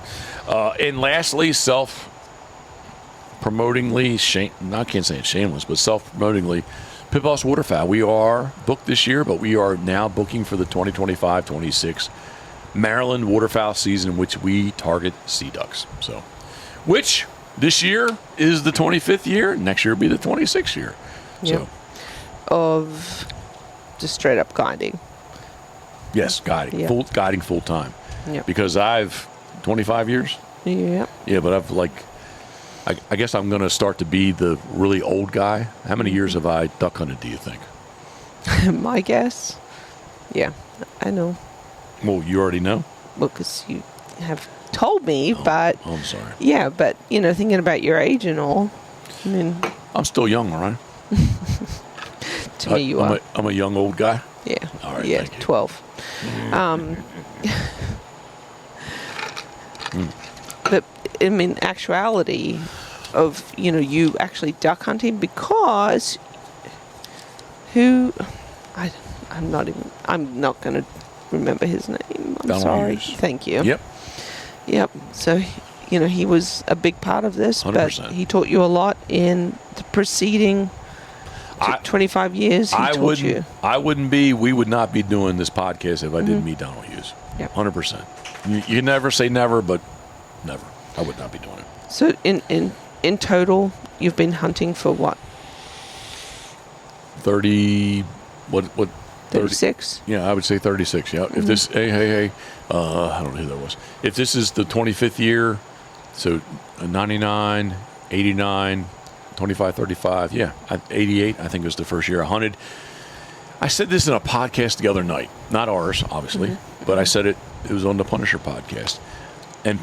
and lastly, self-promotingly, I can't say it's shameless, but self-promotingly, Pitboss Waterfowl. We are booked this year, but we are now booking for the 2025-26 Maryland waterfowl season, in which we target SeaDucks. So, which this year is the 25th year. Next year will be the 26th year. Yep. So, of just straight up guiding. Yes, guiding. Yep. Guiding full time. Yep. Because I've 25 years. Yep. Yeah, but I've I guess I'm going to start to be the really old guy. How many years have I duck hunted, do you think? My guess? Yeah, I know. Well, you already know? Well, because you have told me, but... Oh, I'm sorry. Yeah, but, thinking about your age and all, I mean... I'm still young, all right? To me, you are. I'm a young old guy? Yeah. All right, yeah, thank you. 12. But, I mean, actuality of, you actually duck hunting because I'm not going to remember his name. I'm sorry. Thank you. Yep. So, he was a big part of this, 100%. But he taught you a lot in the preceding 25 years. We would not be doing this podcast if I didn't meet Donald Hughes. Yep. 100%. You never say never, but never. I would not be doing it. So in total, you've been hunting for what? 30. What? 36. Yeah, I would say 36. Yeah. If this, hey, I don't know who that was. If this is the 25th year, so 99, 89, 25, 35. Yeah, 88. I think it was the first year I hunted. I said this in a podcast the other night, not ours, obviously, but I said it was on the Punisher podcast, and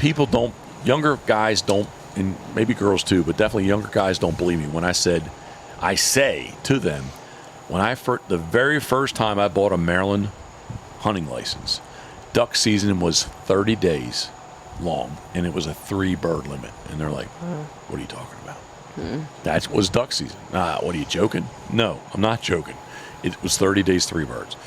younger guys don't, and maybe girls too, but definitely younger guys don't believe me when I say to them, the very first time I bought a Maryland hunting license, duck season was 30 days long, and it was a 3-bird limit. And they're like, what are you talking about? That was duck season. What are you joking? No, I'm not joking. It was 30 days, 3 birds.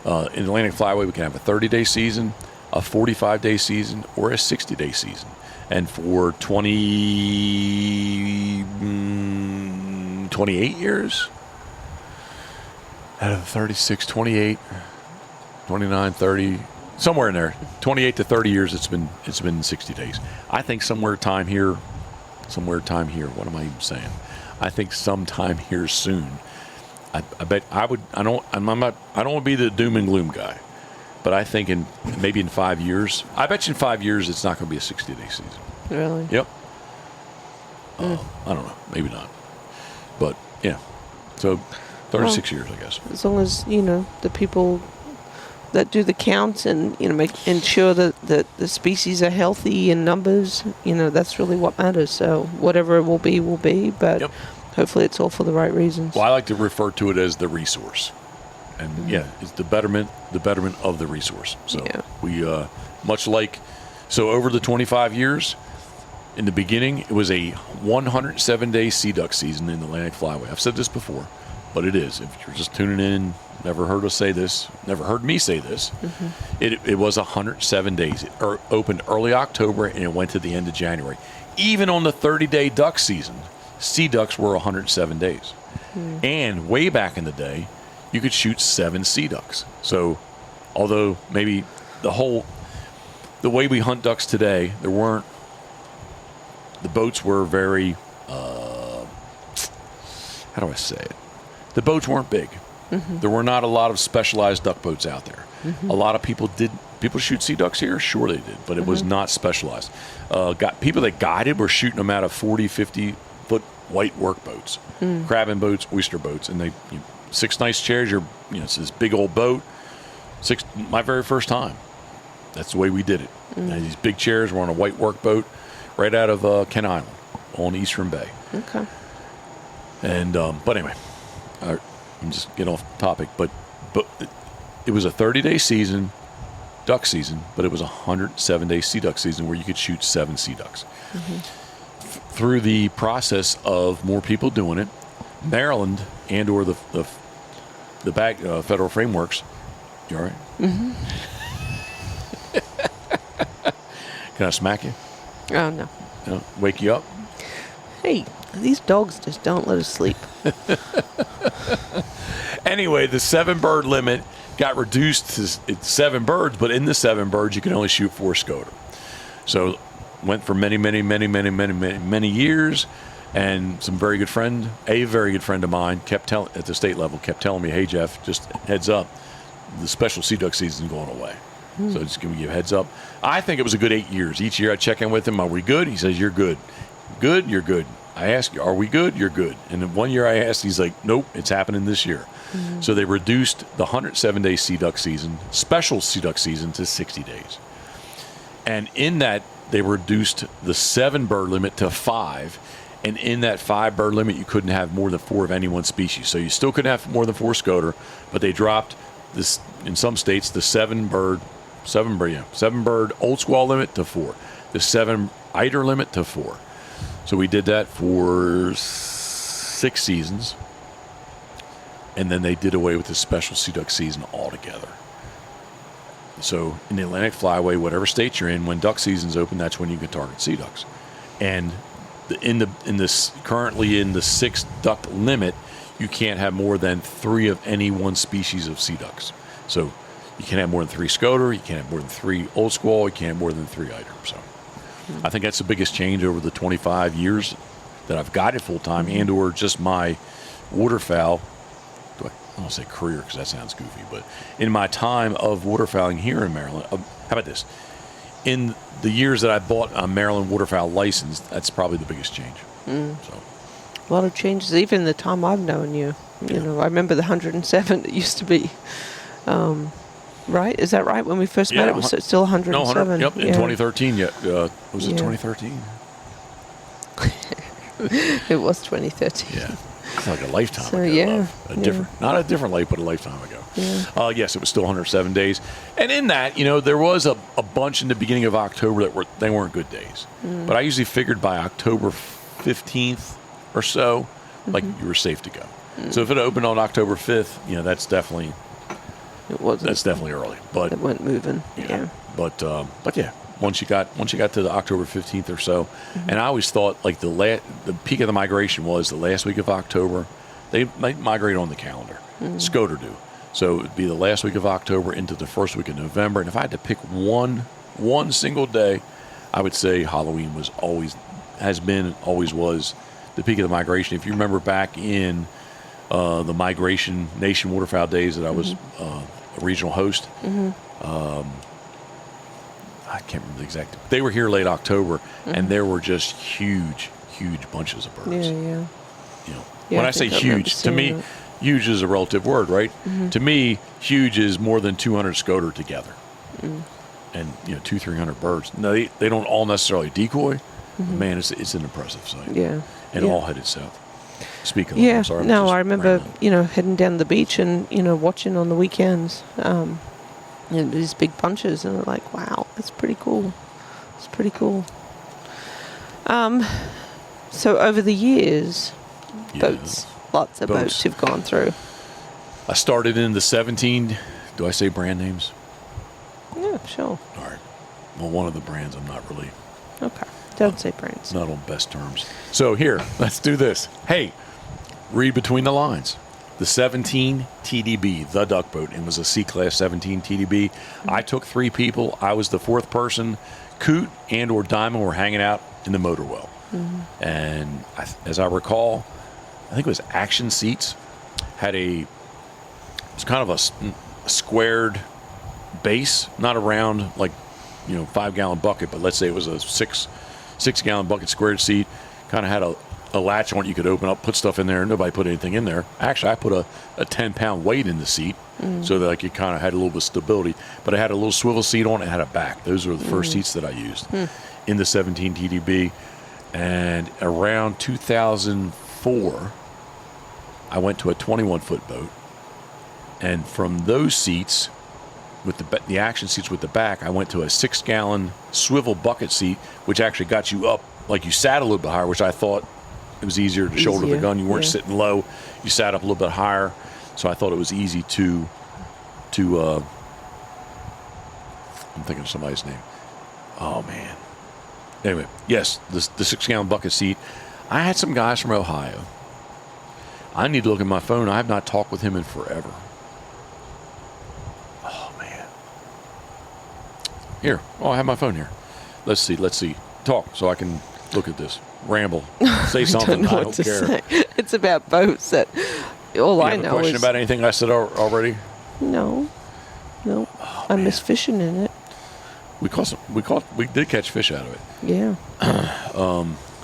In Atlantic Flyway, we can have a 30-day season, a 45-day season, or a 60-day season. And for 28 years, out of 36, 28, 29, 30, somewhere in there, 28 to 30 years, it's been 60 days. I think somewhere time here, what am I even saying? I think sometime here soon, I bet I don't want to be the doom and gloom guy, but I think maybe in 5 years, I bet you in 5 years it's not going to be a 60-day season. Really? Yep. I don't know, maybe not, but yeah. So 36 years, I guess. As long as the people that do the counts and ensure that the species are healthy in numbers, that's really what matters. So whatever it will be, but hopefully it's all for the right reasons. Well, I like to refer to it as the resource. And yeah, it's the betterment of the resource. So we, much like, so over the 25 years, in the beginning, it was a 107-day SeaDuck season in the Atlantic Flyway. I've said this before, but it is. If you're just tuning in, never heard us say this, never heard me say this, it was 107 days. It opened early October and it went to the end of January. Even on the 30-day duck season, SeaDucks were 107 days. And way back in the day, you could shoot 7 SeaDucks. So although maybe the way we hunt ducks today, the boats were very, how do I say it? The boats weren't big. There were not a lot of specialized duck boats out there. A lot of people shoot SeaDucks here? Sure they did, but it was not specialized. People that guided were shooting them out of 40, 50-foot white work boats, crabbing boats, oyster boats, and 6 nice chairs. It's this big old boat. My very first time. That's the way we did it. These big chairs were on a white work boat right out of Kent Island on Eastern Bay. Okay. And but anyway, I'm just getting off topic. But it was a 30-day season, duck season, but it was a 107-day SeaDuck season where you could shoot 7 SeaDucks. Through the process of more people doing it, Maryland and or the federal frameworks. You all right? Can I smack you? Oh, no. No? Wake you up? Hey, these dogs just don't let us sleep. Anyway, the 7-bird limit got reduced to 7 birds, but in the 7 birds, you can only shoot 4 scoter. So went for many years, and a very good friend of mine at the state level kept telling me, hey, Jeff, just heads up, the special SeaDuck season is going away. So just give you a heads up. I think it was a good 8 years. Each year I check in with him. Are we good? He says, you're good. Good, you're good. I ask you, are we good? You're good. And then one year I asked, he's like, nope, it's happening this year. So they reduced the 107-day SeaDuck season, special SeaDuck season, to 60 days. And in that, they reduced the 7-bird limit to 5. And in that 5-bird limit, you couldn't have more than 4 of any one species. So you still couldn't have more than 4 scoter, but they dropped this, in some states, the 7-bird old squaw limit to 4, the 7 eider limit to 4. So we did that for 6 seasons, and then they did away with the special SeaDuck season altogether. So in the Atlantic Flyway, whatever state you're in, when duck season's open, that's when you can target SeaDucks. And currently in the 6 duck limit, you can't have more than 3 of any one species of SeaDucks. So you can't have more than 3 scoter, you can't have more than 3 old squaw, you can't have more than 3 eider. So I think that's the biggest change over the 25 years that I've guided full-time and or just my waterfowl. I don't want to say career because that sounds goofy, but in my time of waterfowling here in Maryland, how about this? In the years that I bought a Maryland waterfowl license, that's probably the biggest change. So a lot of changes, even the time I've known you. You know, I remember the 107 it used to be. Right? Is that right? When we first met, it was still 107. Yep, in 2013. Was it 2013? It was 2013. Yeah. It's like a lifetime ago. Not a different life, but a lifetime ago. Yeah. Yes, it was still 107 days. And in that, there was a bunch in the beginning of October that they weren't good days. But I usually figured by October 15th or so, like you were safe to go. So if it opened on October 5th, that's definitely early. But it went moving. Yeah. But yeah, once you got to the October 15th or so, and I always thought like the peak of the migration was the last week of October. They might migrate on the calendar. Scoter do. So it would be the last week of October into the first week of November. And if I had to pick one single day, I would say Halloween always was the peak of the migration. If you remember back in the Migration Nation Waterfowl days that I was a regional host, I can't remember the exact. They were here late October, and there were just huge bunches of birds. Yeah. When I say huge, to me, huge is a relative word, right? To me, huge is more than 200 scoter together, and 200-300 birds. No, they don't all necessarily decoy. But man, it's an impressive sight. Yeah. And all headed south. Speaking Yeah, I'm sorry. no, I remember, heading down the beach and, watching on the weekends, these big bunches, and like, wow, that's pretty cool. It's pretty cool. So over the years, boats, lots of boats have gone through. I started in the 17. Do I say brand names? Yeah, sure. All right. Well, one of the brands I'm not really. Okay. Don't say brands. Not on best terms. So here, let's do this. Hey, read between the lines. The 17 TDB, the duck boat, it was a C-Class 17 TDB. I took 3 people. I was the 4th person. Coot and or Diamond were hanging out in the motor well. And as I recall, I think it was Action Seats had it's kind of a squared base, not a round like 5-gallon bucket, but let's say it was a 6-gallon bucket squared seat. Kind of had a latch on it you could open up, put stuff in there. Nobody put anything in there. Actually, I put a 10-pound weight in the seat so that like it kind of had a little bit of stability. But it had a little swivel seat on it. It had a back. Those were the first seats that I used in the 17 TDB. And around 2004, I went to a 21-foot boat. And from those seats, with the Action Seats with the back, I went to a 6-gallon swivel bucket seat, which actually got you up, like you sat a little bit higher, which I thought it was easier to shoulder the gun. You weren't sitting low. You sat up a little bit higher. So I thought it was easy to I'm thinking of somebody's name. Oh, man. Anyway, yes, the 6-gallon bucket seat. I had some guys from Ohio. I need to look at my phone. I have not talked with him in forever. Oh, man. Here. Oh, I have my phone here. Let's see. Talk so I can look at this. Ramble. Say something. I don't care. Say. It's about boats that all I know is... You have a question about anything I said already? No. Oh, I miss fishing in it. We did catch fish out of it. Yeah.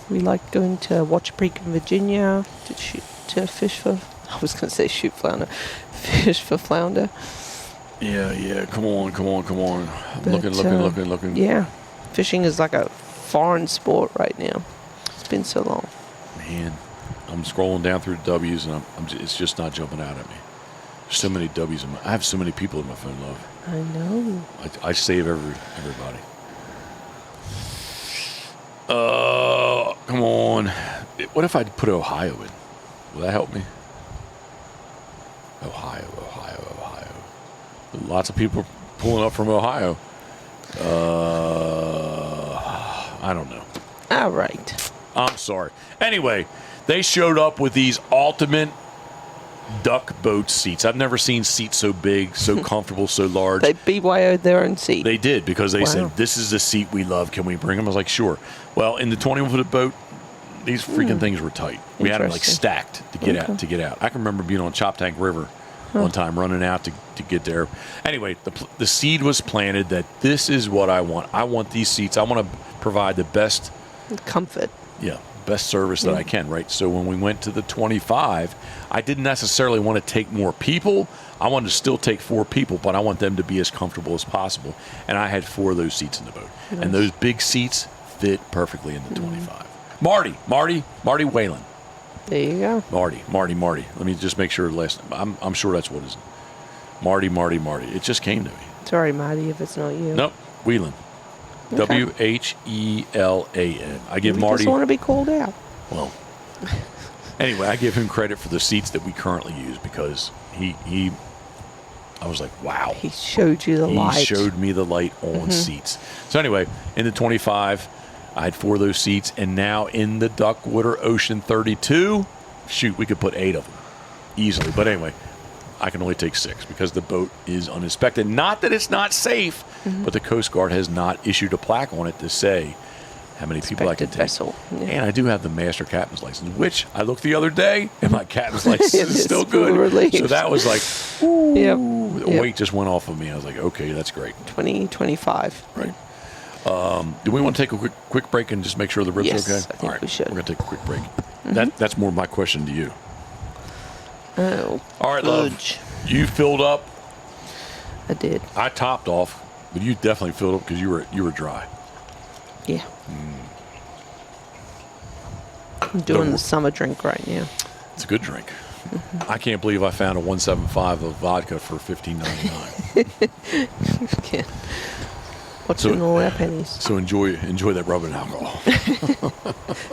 We like going to Watcher Creek in Virginia to fish for... I was going to say shoot flounder. Fish for flounder. Yeah. Come on. But, Looking. Yeah. Fishing is like a foreign sport right now. It's been so long. Man, I'm scrolling down through the W's and it's just not jumping out at me. There's so many W's. I have so many people in my phone, love. I know. I save everybody. Come on. What if I put Ohio in? Will that help me? Ohio. Lots of people pulling up from Ohio. I don't know. All right. I'm sorry. Anyway, they showed up with these ultimate duck boat seats. I've never seen seats so big, so comfortable, so large. They BYO'd their own seat. They did, because they said, this is the seat we love. Can we bring them? I was like, sure. Well, in the 21-foot boat, these freaking things were tight. We had them like stacked to get out. I can remember being on Chop Tank River one time, running out to get there. Anyway, the seed was planted that this is what I want. I want these seats. I want to provide the best comfort. Yeah, best service that I can, right? So when we went to the 25, I didn't necessarily want to take more people. I wanted to still take 4 people, but I want them to be as comfortable as possible. And I had 4 of those seats in the boat. Nice. And those big seats fit perfectly in the 25. Marty Whalen. There you go. Marty. Let me just make sure I'm sure that's what it is. Marty. It just came to me. Sorry, Marty, if it's not you. Nope, Whelan. Okay. Whelan. I give Marty... I just want to be called out. Well, anyway, I give him credit for the seats that we currently use, because I was like, wow. He showed you the light. He showed me the light on seats. So anyway, in the 25, I had 4 of those seats, and now in the Duckwater Ocean 32, shoot, we could put 8 of them easily. But anyway, I can only take 6 because the boat is uninspected. Not that it's not safe, but the Coast Guard has not issued a plaque on it to say how many people I can take. Vessel. Yeah. And I do have the master captain's license, which I looked the other day, and my captain's license is still good. Relieved. So that was like, ooh, the Yep. weight just went off of me. I was like, okay, that's great. 2025. Right. Do we want to take a quick break and just make sure the rib's okay? I think All right, we should. We're going to take a quick break. That's more my question to you. Oh. All right, love. You filled up. I did. I topped off, but you definitely filled up because you were dry. Yeah. I'm doing the summer drink right now. It's a good drink. I can't believe I found a 175 of vodka for $15.99. What's in all our pennies? So enjoy that rubbing alcohol.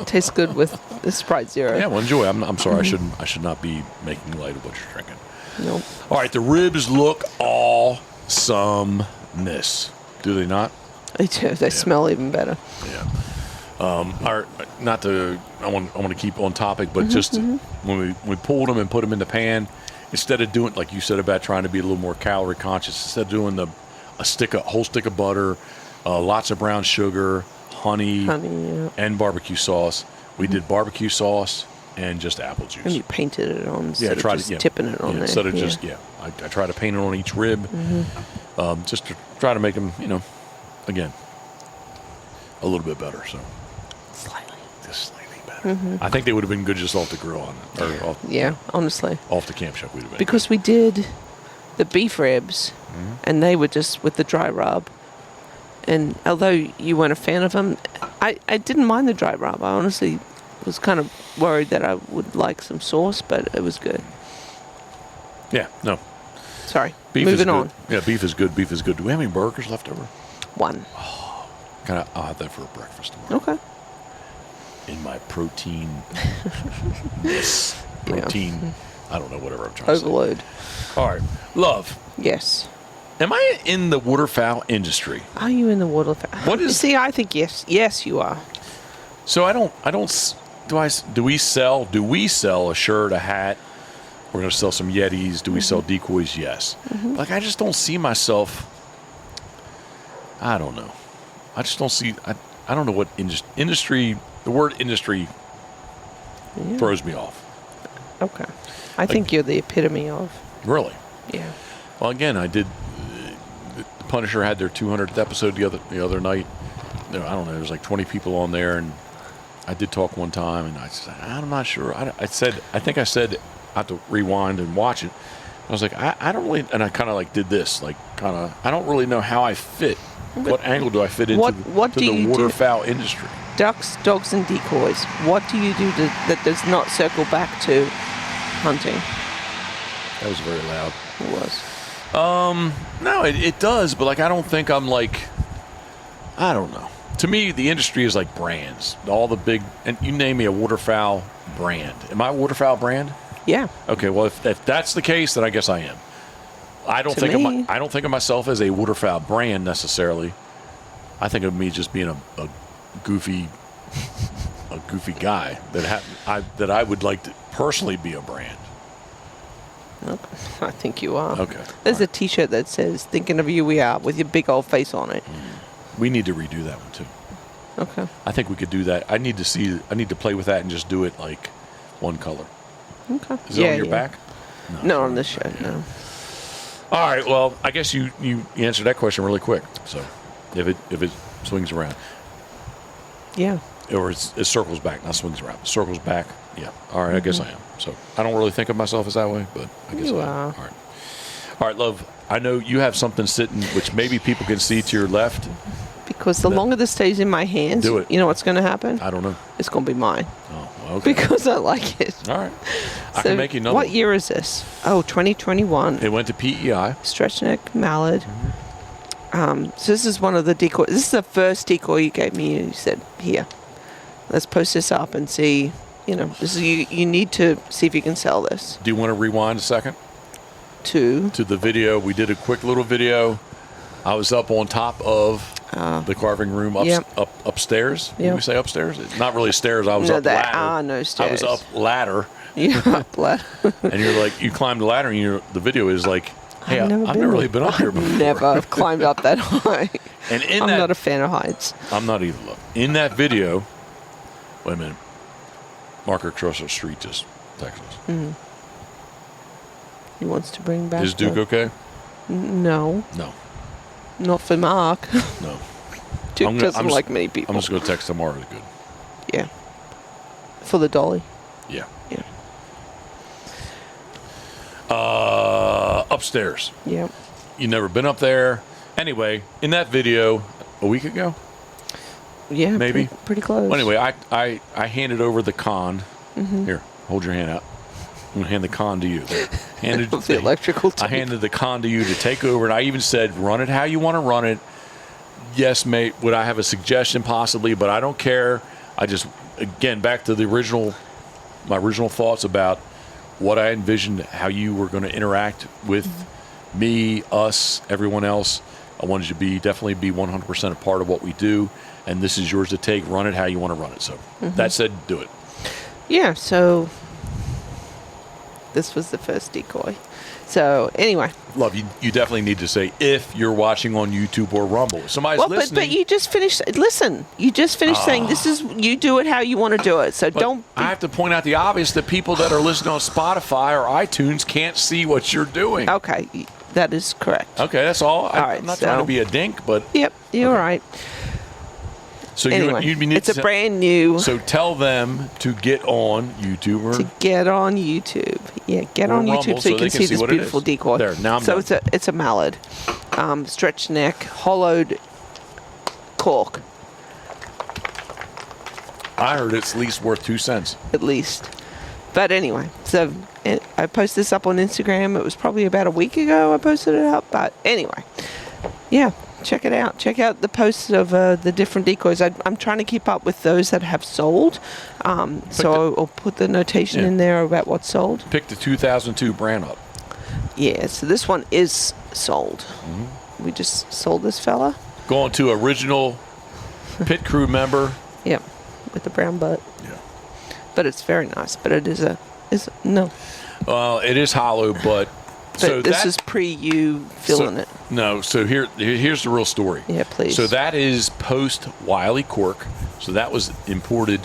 Tastes good with the Sprite Zero. Yeah, well, enjoy. I'm sorry. I should not be making light of what you're drinking. Nope. All right, the ribs look awesomeness. Do they not? They do. They smell even better. Yeah. Not to. I want to keep on topic, but when we pulled them and put them in the pan, instead of doing like you said about trying to be a little more calorie conscious, instead of doing a whole stick of butter, lots of brown sugar, honey and barbecue sauce, we did barbecue sauce and just apple juice. And you painted it on instead of just tipping it on there. Instead of I try to paint it on each rib, just to try to make them, again, a little bit better. So just slightly better. I think they would have been good just off the grill honestly, off the camp chef would have been because we did the beef ribs, and they were just with the dry rub. And although you weren't a fan of them, I didn't mind the dry rub. I honestly was kind of worried that I would like some sauce, but it was good. Yeah, no. Sorry. Beef Moving is on. good. Yeah, beef is good. Beef is good. Do we have any burgers left over? One. I'll have that for breakfast tomorrow. Okay. In my protein, I don't know, whatever I'm trying Overload. to say. All right. Love. Yes. Am I in the waterfowl industry? Are you in the waterfowl? What is? See, I think yes. Yes, you are. So do we sell a shirt, a hat? We're going to sell some Yetis. Do we sell decoys? Yes. Like, I just don't see myself. I don't know. I just don't see. I don't know what industry. The word industry throws me off. Okay. I think you're the epitome of. Really? Yeah. Well, again, I did. The Punisher had their 200th episode the other night. I don't know. There was like 20 people on there, and I did talk one time, and I said, I'm not sure. I think I said I have to rewind and watch it. I was like, I don't really, and I kind of like did this, like I don't really know how I fit. What angle do I fit into the waterfowl industry? Ducks, dogs, and decoys. What do you do that does not circle back to hunting? That was very loud. It was. No, it does, but like I don't think I'm like, I don't know. To me, the industry is like brands. All the big, and you name me a waterfowl brand. Am I a waterfowl brand? Yeah. Okay, well if that's the case, then I guess I am. I don't think of myself as a waterfowl brand necessarily. I think of me just being a goofy guy that I would like to personally be a brand. I think you are. Okay. There's a T-shirt that says "Thinking of you, we are" with your big old face on it. We need to redo that one too. Okay. I think we could do that. I need to play with that and just do it like one color. Okay. Is it on your back? No, on this shirt. No. All right. Well, I guess you answered that question really quick. So, if it swings around, yeah, or it circles back, not swings around, it circles back. Yeah. All right. I guess I am. So I don't really think of myself as that way, but I guess you I am. are. All right. All right, love. I know you have something sitting, which maybe people can see to your left. Because the longer this stays in my hands, do it. You know what's going to happen? I don't know. It's going to be mine. Oh, okay. Because I like it. All right. I can make you another. What year is this? Oh, 2021. It went to PEI. Stretch neck mallard. So this is one of the decoys. This is the first decoy you gave me. You said, "Here, let's post this up and see." This is you need to see if you can sell this. Do you want to rewind a second? To the video. We did a quick little video. I was up on top of the carving room upstairs. Yep. Did we say upstairs? Not really stairs. I was up ladder. No stairs. I was up ladder. Yeah, up ladder. And you're like, you climbed the ladder, and the video is like, hey, I've never really been up here before. Never have climbed up that high. And I'm not a fan of heights. I'm not either. Love. In that video, wait a minute. Marker across the street just texted us. Mm-hmm. He wants to bring back. Is Duke okay? No. No. Not for Mark. No. Duke doesn't like many people. I'm just going to text tomorrow. It's good. Yeah. For the dolly. Yeah. Yeah. Upstairs. Yep. You never been up there. Anyway, in that video, a week ago? Yeah. Maybe. Pretty close. Well, anyway, I handed over the con. Mm-hmm. Here, hold your hand out. I'm gonna hand the con to you. Handed The electrical tape. I handed the con to you to take over, and I even said, run it how you want to run it. Yes, mate, would I have a suggestion possibly, but I don't care. I just, again, back to my original thoughts about what I envisioned, how you were going to interact with me, us, everyone else. I wanted you to definitely be 100% a part of what we do, and this is yours to take. Run it how you want to run it. So that said, do it. Yeah, so this was the first decoy. So anyway. Love, you definitely need to say if you're watching on YouTube or Rumble. If somebody's listening. But you just finished, listen, you just finished saying this is, you do it how you want to do it. So don't. I have to point out the obvious that people that are listening on Spotify or iTunes can't see what you're doing. Okay, that is correct. Okay, that's all. Right, I'm not trying to be a dink, but. Yep, you're right. So anyway, you need it's a brand new. So tell them to get on YouTube or to get on YouTube. Yeah, get on Rumble YouTube so you can see this beautiful decoy. There, now I'm done. It's a mallard, stretched neck, hollowed cork. I heard it's at least worth 2 cents. At least. But anyway, so I posted this up on Instagram. It was probably about a week ago I posted it up. But anyway, yeah. Check it out. Check out the posts of the different decoys. I'm trying to keep up with those that have sold. So I'll put the notation in there about what's sold. Pick the 2002 brand up. Yeah, so this one is sold. We just sold this fella. Going to original pit crew member. Yep, with the brown butt. Yeah. But it's very nice. But it is no. Well, it is hollow, but. So this is pre you filling it. No, so here's the real story. Yeah, please. So that is post Wiley cork. So that was imported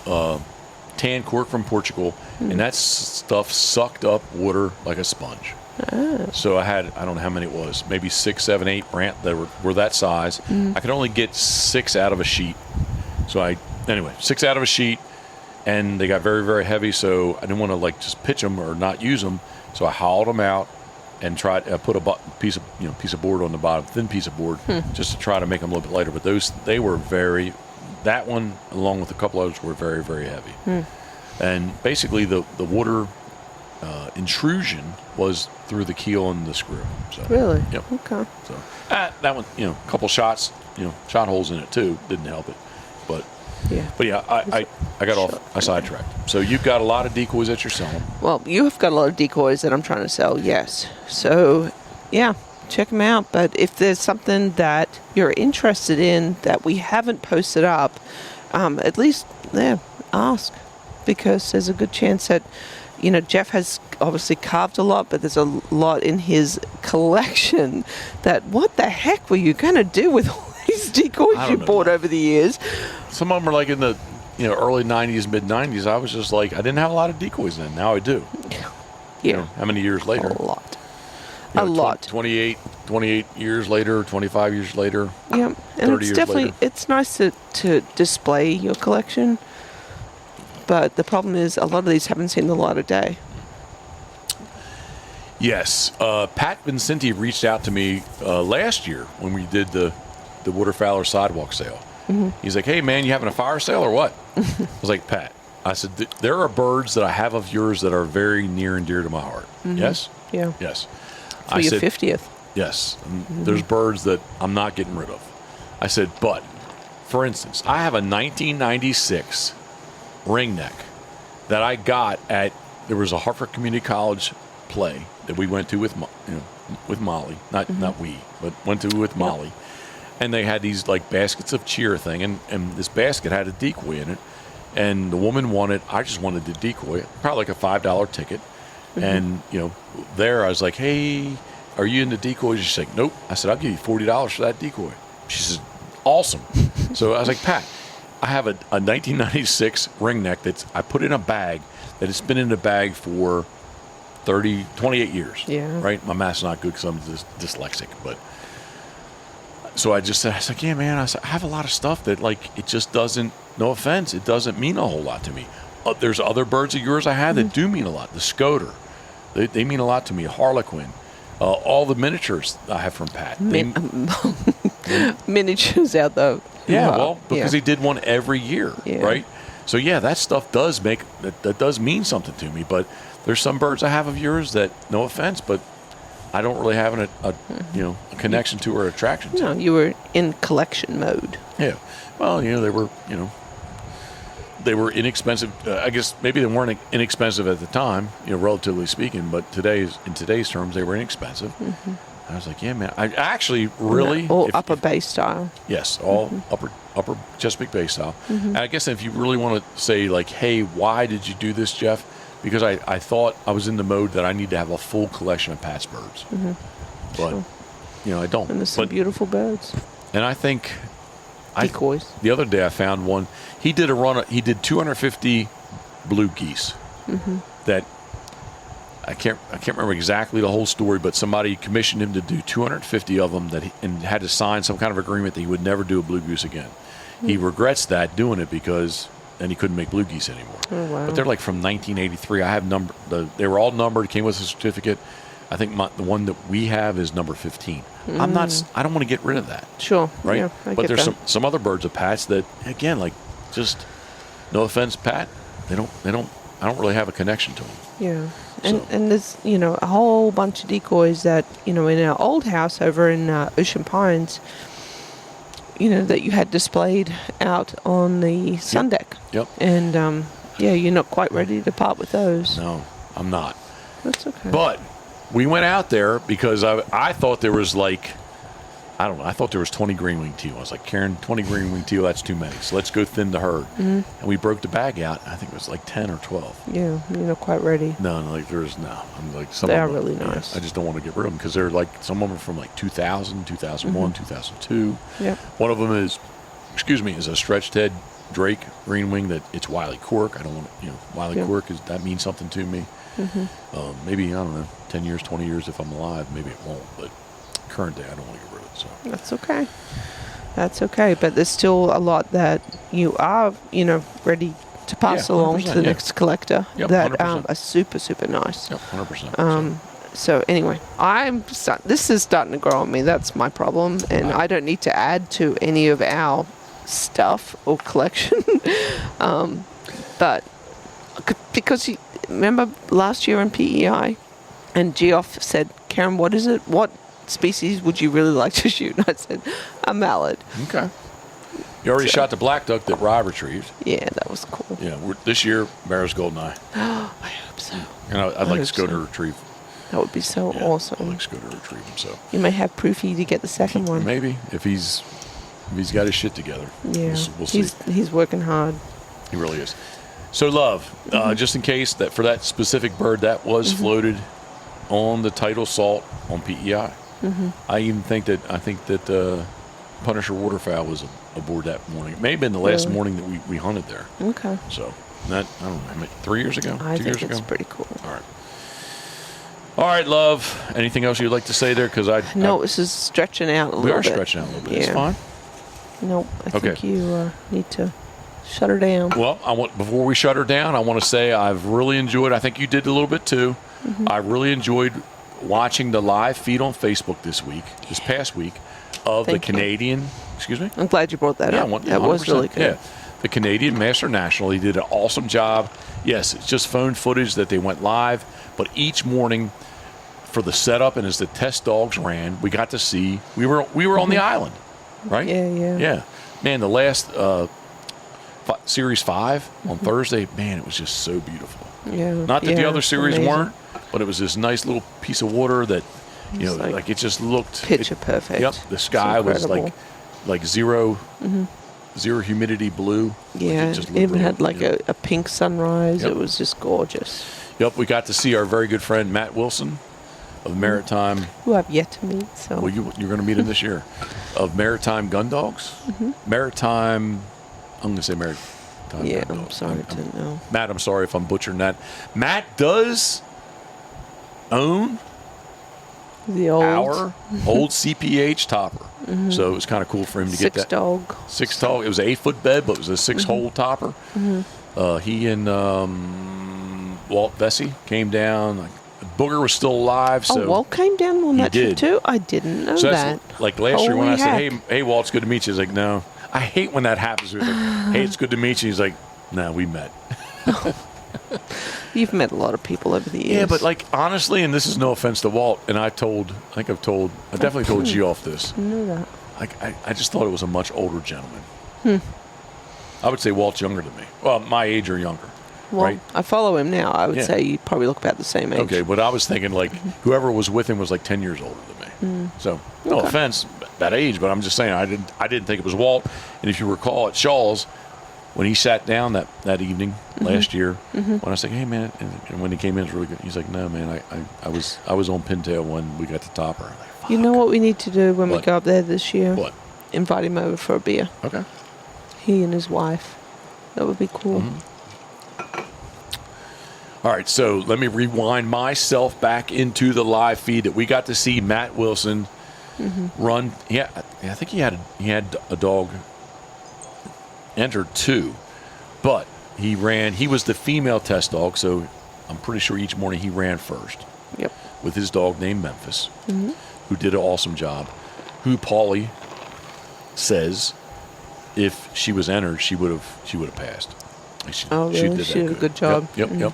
tan cork from Portugal, and that stuff sucked up water like a sponge. So I don't know how many it was, maybe 6, 7, 8 brant that were that size. I could only get 6 out of a sheet. So 6 out of a sheet, and they got very, very heavy. So I didn't want to just pitch them or not use them. So I hauled them out and tried put a piece of board on the bottom, thin piece of board, just to try to make them a little bit lighter. But they were that one along with a couple others were very, very heavy. And basically the water intrusion was through the keel and the screw. So, really? Yep. Okay. So that one, a couple shots, shot holes in it too, didn't help it. But yeah, I got off. I sidetracked. So you've got a lot of decoys that you're selling. Well, you have got a lot of decoys that I'm trying to sell, yes. So, yeah, check them out. But if there's something that you're interested in that we haven't posted up, at least ask. Because there's a good chance that, Jeff has obviously carved a lot, but there's a lot in his collection that what the heck were you going to do with all these decoys you bought over the years? Some of them are in the early 90s, mid 90s. I was just I didn't have a lot of decoys then. Now I do. Yeah. How many years later? A lot. A lot. 28 years later, 25 years later. Yeah. And it's definitely it's nice to display your collection. But the problem is a lot of these haven't seen the light of day. Yes. Pat Vincenti reached out to me last year when we did the Waterfowl sidewalk sale. He's like, hey, man, you having a fire sale or what? I was like, Pat, I said, there are birds that I have of yours that are very near and dear to my heart. Yes? Yeah. Yes. For your 50th. Yes. There's birds that I'm not getting rid of. I said, but, for instance, I have a 1996 ringneck that I got there was a Hartford Community College play that we went to with Molly. Not we, but went to with Molly. And they had these baskets of cheer thing, and this basket had a decoy in it. And the woman I just wanted the decoy, probably a $5 ticket. And, there I was like, hey, are you into decoys? She's like, nope. I said, I'll give you $40 for that decoy. She said, awesome. So I was like, Pat, I have a 1996 ringneck I put in a bag that has been in a bag for 28 years. Yeah. Right? My math's not good because I'm dyslexic, but. So I was like, yeah, man, I have a lot of stuff that, it just doesn't, no offense, it doesn't mean a whole lot to me. There's other birds of yours I have that do mean a lot. The Scoter, they mean a lot to me. Harlequin, all the miniatures I have from Pat. Miniatures out, though. Yeah, well, because he did one every year, right? So yeah, that stuff does make that does mean something to me. But there's some birds I have of yours that, no offense, but I don't really have a connection to or attraction to. No, you were in collection mode. Yeah. Well, they were inexpensive. I guess maybe they weren't inexpensive at the time, relatively speaking. But in today's terms, they were inexpensive. I was like, yeah, man. I actually really all upper base style. Yes, all upper Chesapeake Bay style. And I guess if you really want to say like, hey, why did you do this, Jeff? Because I thought I was in the mode that I need to have a full collection of Pat's birds. But I don't. And there's some beautiful birds. And I think decoys. The other day I found one. He did 250 blue geese. That I can't remember exactly the whole story, but somebody commissioned him to do 250 of them and had to sign some kind of agreement that he would never do a blue goose again. He regrets that, doing it, because then he couldn't make blue geese anymore. Oh, wow. But they're like from 1983. I have they were all numbered, came with a certificate. I think the one that we have is number 15. I don't want to get rid of that. Sure. Right? Yeah, but there's some other birds of Pat's that, again, like, just, no offense, Pat, I don't really have a connection to them. Yeah. And there's, a whole bunch of decoys that, in our old house over in Ocean Pines, that you had displayed out on the sun deck. Yep. And, you're not quite ready to part with those. No, I'm not. That's okay. But we went out there because I thought there was I thought there was 20 green-winged teal. I was like, Karen, 20 green-winged teal, that's too many. So let's go thin the herd. And we broke the bag out. I think it was like 10 or 12. Yeah, you're not quite ready. No, I'm like, some they of are them, really nice. I just don't want to get rid of them because they're like, some of them are from like 2000, 2001, 2002. Yep. One of them is a stretched head Drake green wing that it's Wiley Cork. I don't want Wiley Cork that means something to me. Maybe, I don't know, 10 years, 20 years if I'm alive, maybe it won't. But current day, I don't want to get rid of it. So that's okay. That's okay. But there's still a lot that you are, ready to pass along to the next collector that are super, super nice. Yep, 100%. So anyway, this is starting to grow on me. That's my problem, and I don't need to add to any of our stuff or collection. But because you remember last year in PEI, and Geoff said, Karen, what is it? What species would you really like to shoot? And I said, a mallard. Okay. You already shot the black duck that Rob retrieved. Yeah, that was cool. Yeah, this year, Barrett's goldeneye. I hope so. I'd like Scott to retrieve. That would be so awesome. I'd like Scott to retrieve him. So you may have Proofy to get the second one. Maybe if he's got his shit together. Yeah, we'll see. He's working hard. He really is. So Love, just in case that for that specific bird that was floated on the tidal salt on PEI. I think that Punisher Waterfowl was aboard that morning. It may have been the last morning that we hunted there. Okay. So that, I don't know, 3 years ago? I 2 think years ago? it's pretty cool. All right, Love. Anything else you'd like to say there? This is stretching out a little bit. We are stretching out a little bit. Yeah. It's fine. No, I think you need to shut her down. Well, before we shut her down, I want to say I've really enjoyed. I think you did a little bit too. I really enjoyed watching the live feed on Facebook this past week, of the Canadian. Excuse me. I'm glad you brought that up. That was really good. Yeah, the Canadian Master National. He did an awesome job. Yes, it's just phone footage that they went live, but each morning for the setup and as the test dogs ran, we got to see. We were on the island, right? Yeah. Man, the last Series 5 on Thursday, man, it was just so beautiful. Yeah. Not that the other series weren't, but it was this nice little piece of water that, like it just looked picture perfect. Yep. The sky was like zero humidity blue. Yeah. It even had like a pink sunrise. Yep. It was just gorgeous. Yep. We got to see our very good friend Matt Wilson of Maritime. Who I've yet to meet. So. Well, you're going to meet him this year. Of Maritime Gun Dogs. Maritime. I'm going to say Maritime. Yeah, I'm sorry to know. Matt, I'm sorry if I'm butchering that. Matt does own our old CPH topper. So it was kind of cool for him to get that. Six dog. It was an 8-foot bed, but it was a 6-hole topper. He and Walt Vesey came down. Booger was still alive. So Walt came down on that trip too? I didn't know that. Like last year when I said, hey, Walt, it's good to meet you. He's like, no. I hate when that happens. He's like, hey, it's good to meet you. He's like, No, we met. You've met a lot of people over the years. Yeah, but like honestly, and this is no offense to Walt, and I definitely told Geoff this. I know that. I just thought it was a much older gentleman. I would say Walt's younger than me. Well, my age or younger. Well, right? I follow him now. I would say you probably look about the same age. Okay, but I was thinking like whoever was with him was like 10 years older than me. So no offense that age, but I'm just saying I didn't think it was Walt. And if you recall at Shaw's, when he sat down that evening last year, when I was like, hey man, and when he came in, it was really good. He's like, no man, I was on Pintail when we got the topper. I'm like, fuck. You know what we need to do when we go up there this year? What? Invite him over for a beer. Okay. He and his wife. That would be cool. All right, so let me rewind myself back into the live feed that we got to see Matt Wilson run. Yeah, I think he had a dog enter 2, but he was the female test dog, so I'm pretty sure each morning he ran first. Yep. With his dog named Memphis, who did an awesome job, who Paulie says if she was entered, she would have passed. Really? She did a good job. Yep.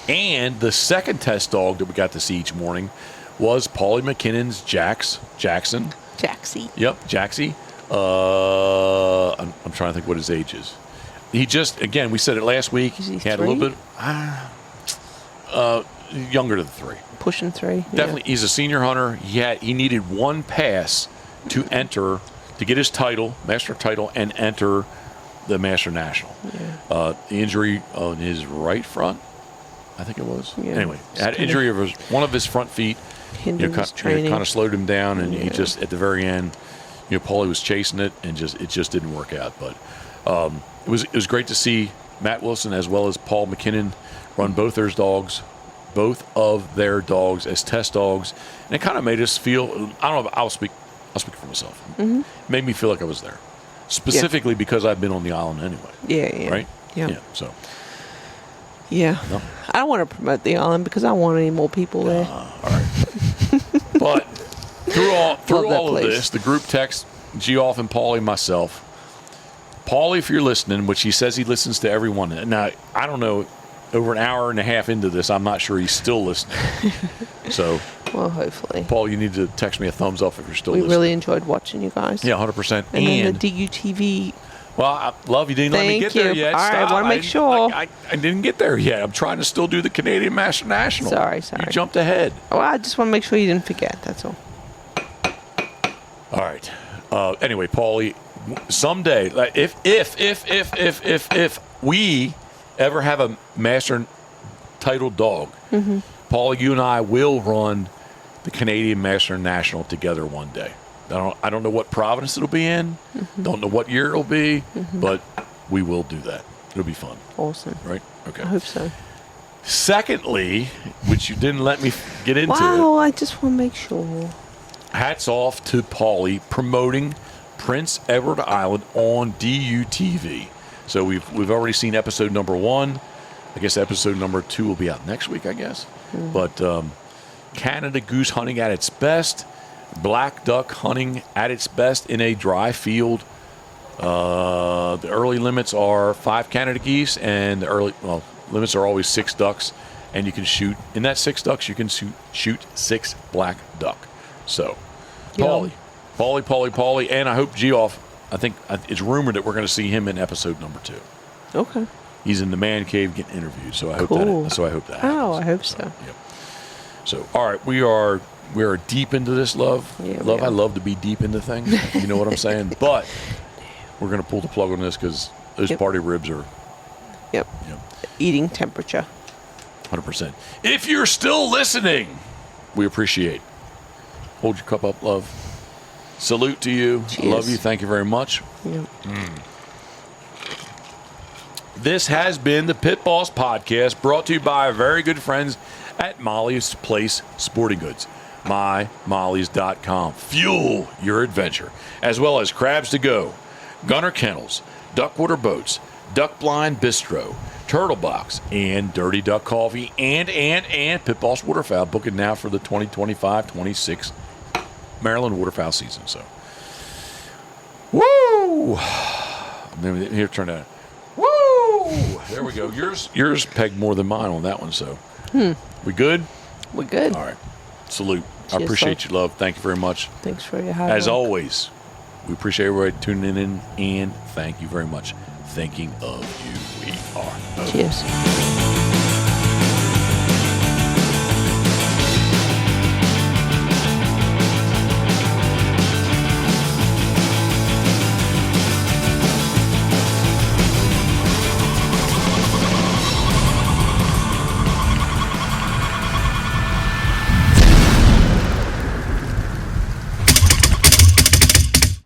And the second test dog that we got to see each morning was Paulie McKinnon's Jackson. Jaxie. Yep, Jaxie. I'm trying to think what his age is. He just, again, we said it last week. Is he had 3? a little bit younger than 3. Pushing 3. Definitely, he's a senior hunter. He needed one pass to enter, to get his title, master title, and enter the Master National. Yeah. The injury on his right front, I think it was. Yeah. Anyway, had injury of one of his front feet. Hindered his training. Kind of slowed him down, and he just, at the very end, Paulie was chasing it, and it just didn't work out. But it was great to see Matt Wilson as well as Paul McKinnon run both of their dogs as test dogs, and it kind of made us feel. I don't know. I'll speak for myself. It made me feel like I was there, specifically because I've been on the island anyway. Yeah. Right. Yeah. So. Yeah. No? I don't want to promote the island because I don't want any more people there. All right. But through all of this, the group text, Geoff and Paulie, myself. Paulie, if you're listening, which he says he listens to everyone. Now, I don't know, over an hour and a half into this, I'm not sure he's still listening. So, well, hopefully. Paul, you need to text me a thumbs up if you're still listening. We really enjoyed watching you guys. Yeah, 100%. And then the DUTV. Well, I love you didn't let me get there yet. All right, I want to make sure. I didn't get there yet. I'm trying to still do the Canadian Master National. Sorry. You jumped ahead. Well, I just want to make sure you didn't forget. That's all. All right. Anyway, Paulie, someday, like if we ever have a Master title dog, Paulie, you and I will run the Canadian Master National together one day. I don't know what province it'll be in. Don't know what year it'll be, but we will do that. It'll be fun. Awesome. Right? Okay. I hope so. Secondly, which you didn't let me get into. Wow, I just want to make sure. Hats off to Paulie promoting Prince Edward Island on DUTV. So we've already seen episode number 1. I guess episode number 2 will be out next week, I guess. But Canada goose hunting at its best. Black duck hunting at its best in a dry field. The early limits are 5 Canada geese, and the limits are always 6 ducks. And you can shoot, in that 6 ducks, you can shoot 6 black duck. So, Paulie, and I hope Geoff, I think it's rumored that we're going to see him in episode number 2. Okay. He's in the man cave getting interviewed, so I hope that happens. Oh, I hope so. Yep. So, all right, we are deep into this, love. Yeah, I love to be deep into things. You know what I'm saying? But we're going to pull the plug on this because those party ribs are. Yep. Eating temperature. 100%. If you're still listening, we appreciate. Hold your cup up, love. Salute to you. Cheers. I love you. Thank you very much. Yep. This has been the Pit Boss Podcast, brought to you by our very good friends at Molly's Place Sporting Goods. MyMolly's.com. Fuel your adventure, as well as Crabs to Go, Gunner Kennels, Duckwater Boats, Duck Blind Bistro, Turtle Box, and Dirty Duck Coffee, and Pitboss Waterfowl. Book it now for the 2025-26 Maryland Waterfowl season. So, woo! Here, turn that. Woo! There we go. Yours pegged more than mine on that one. So, we good? We're good. All right. Salute. I Cheers, appreciate love. you, love. Thank you very much. Thanks for your hard As work. always, we appreciate everybody tuning in, and thank you very much. Thinking of you, we are. Cheers.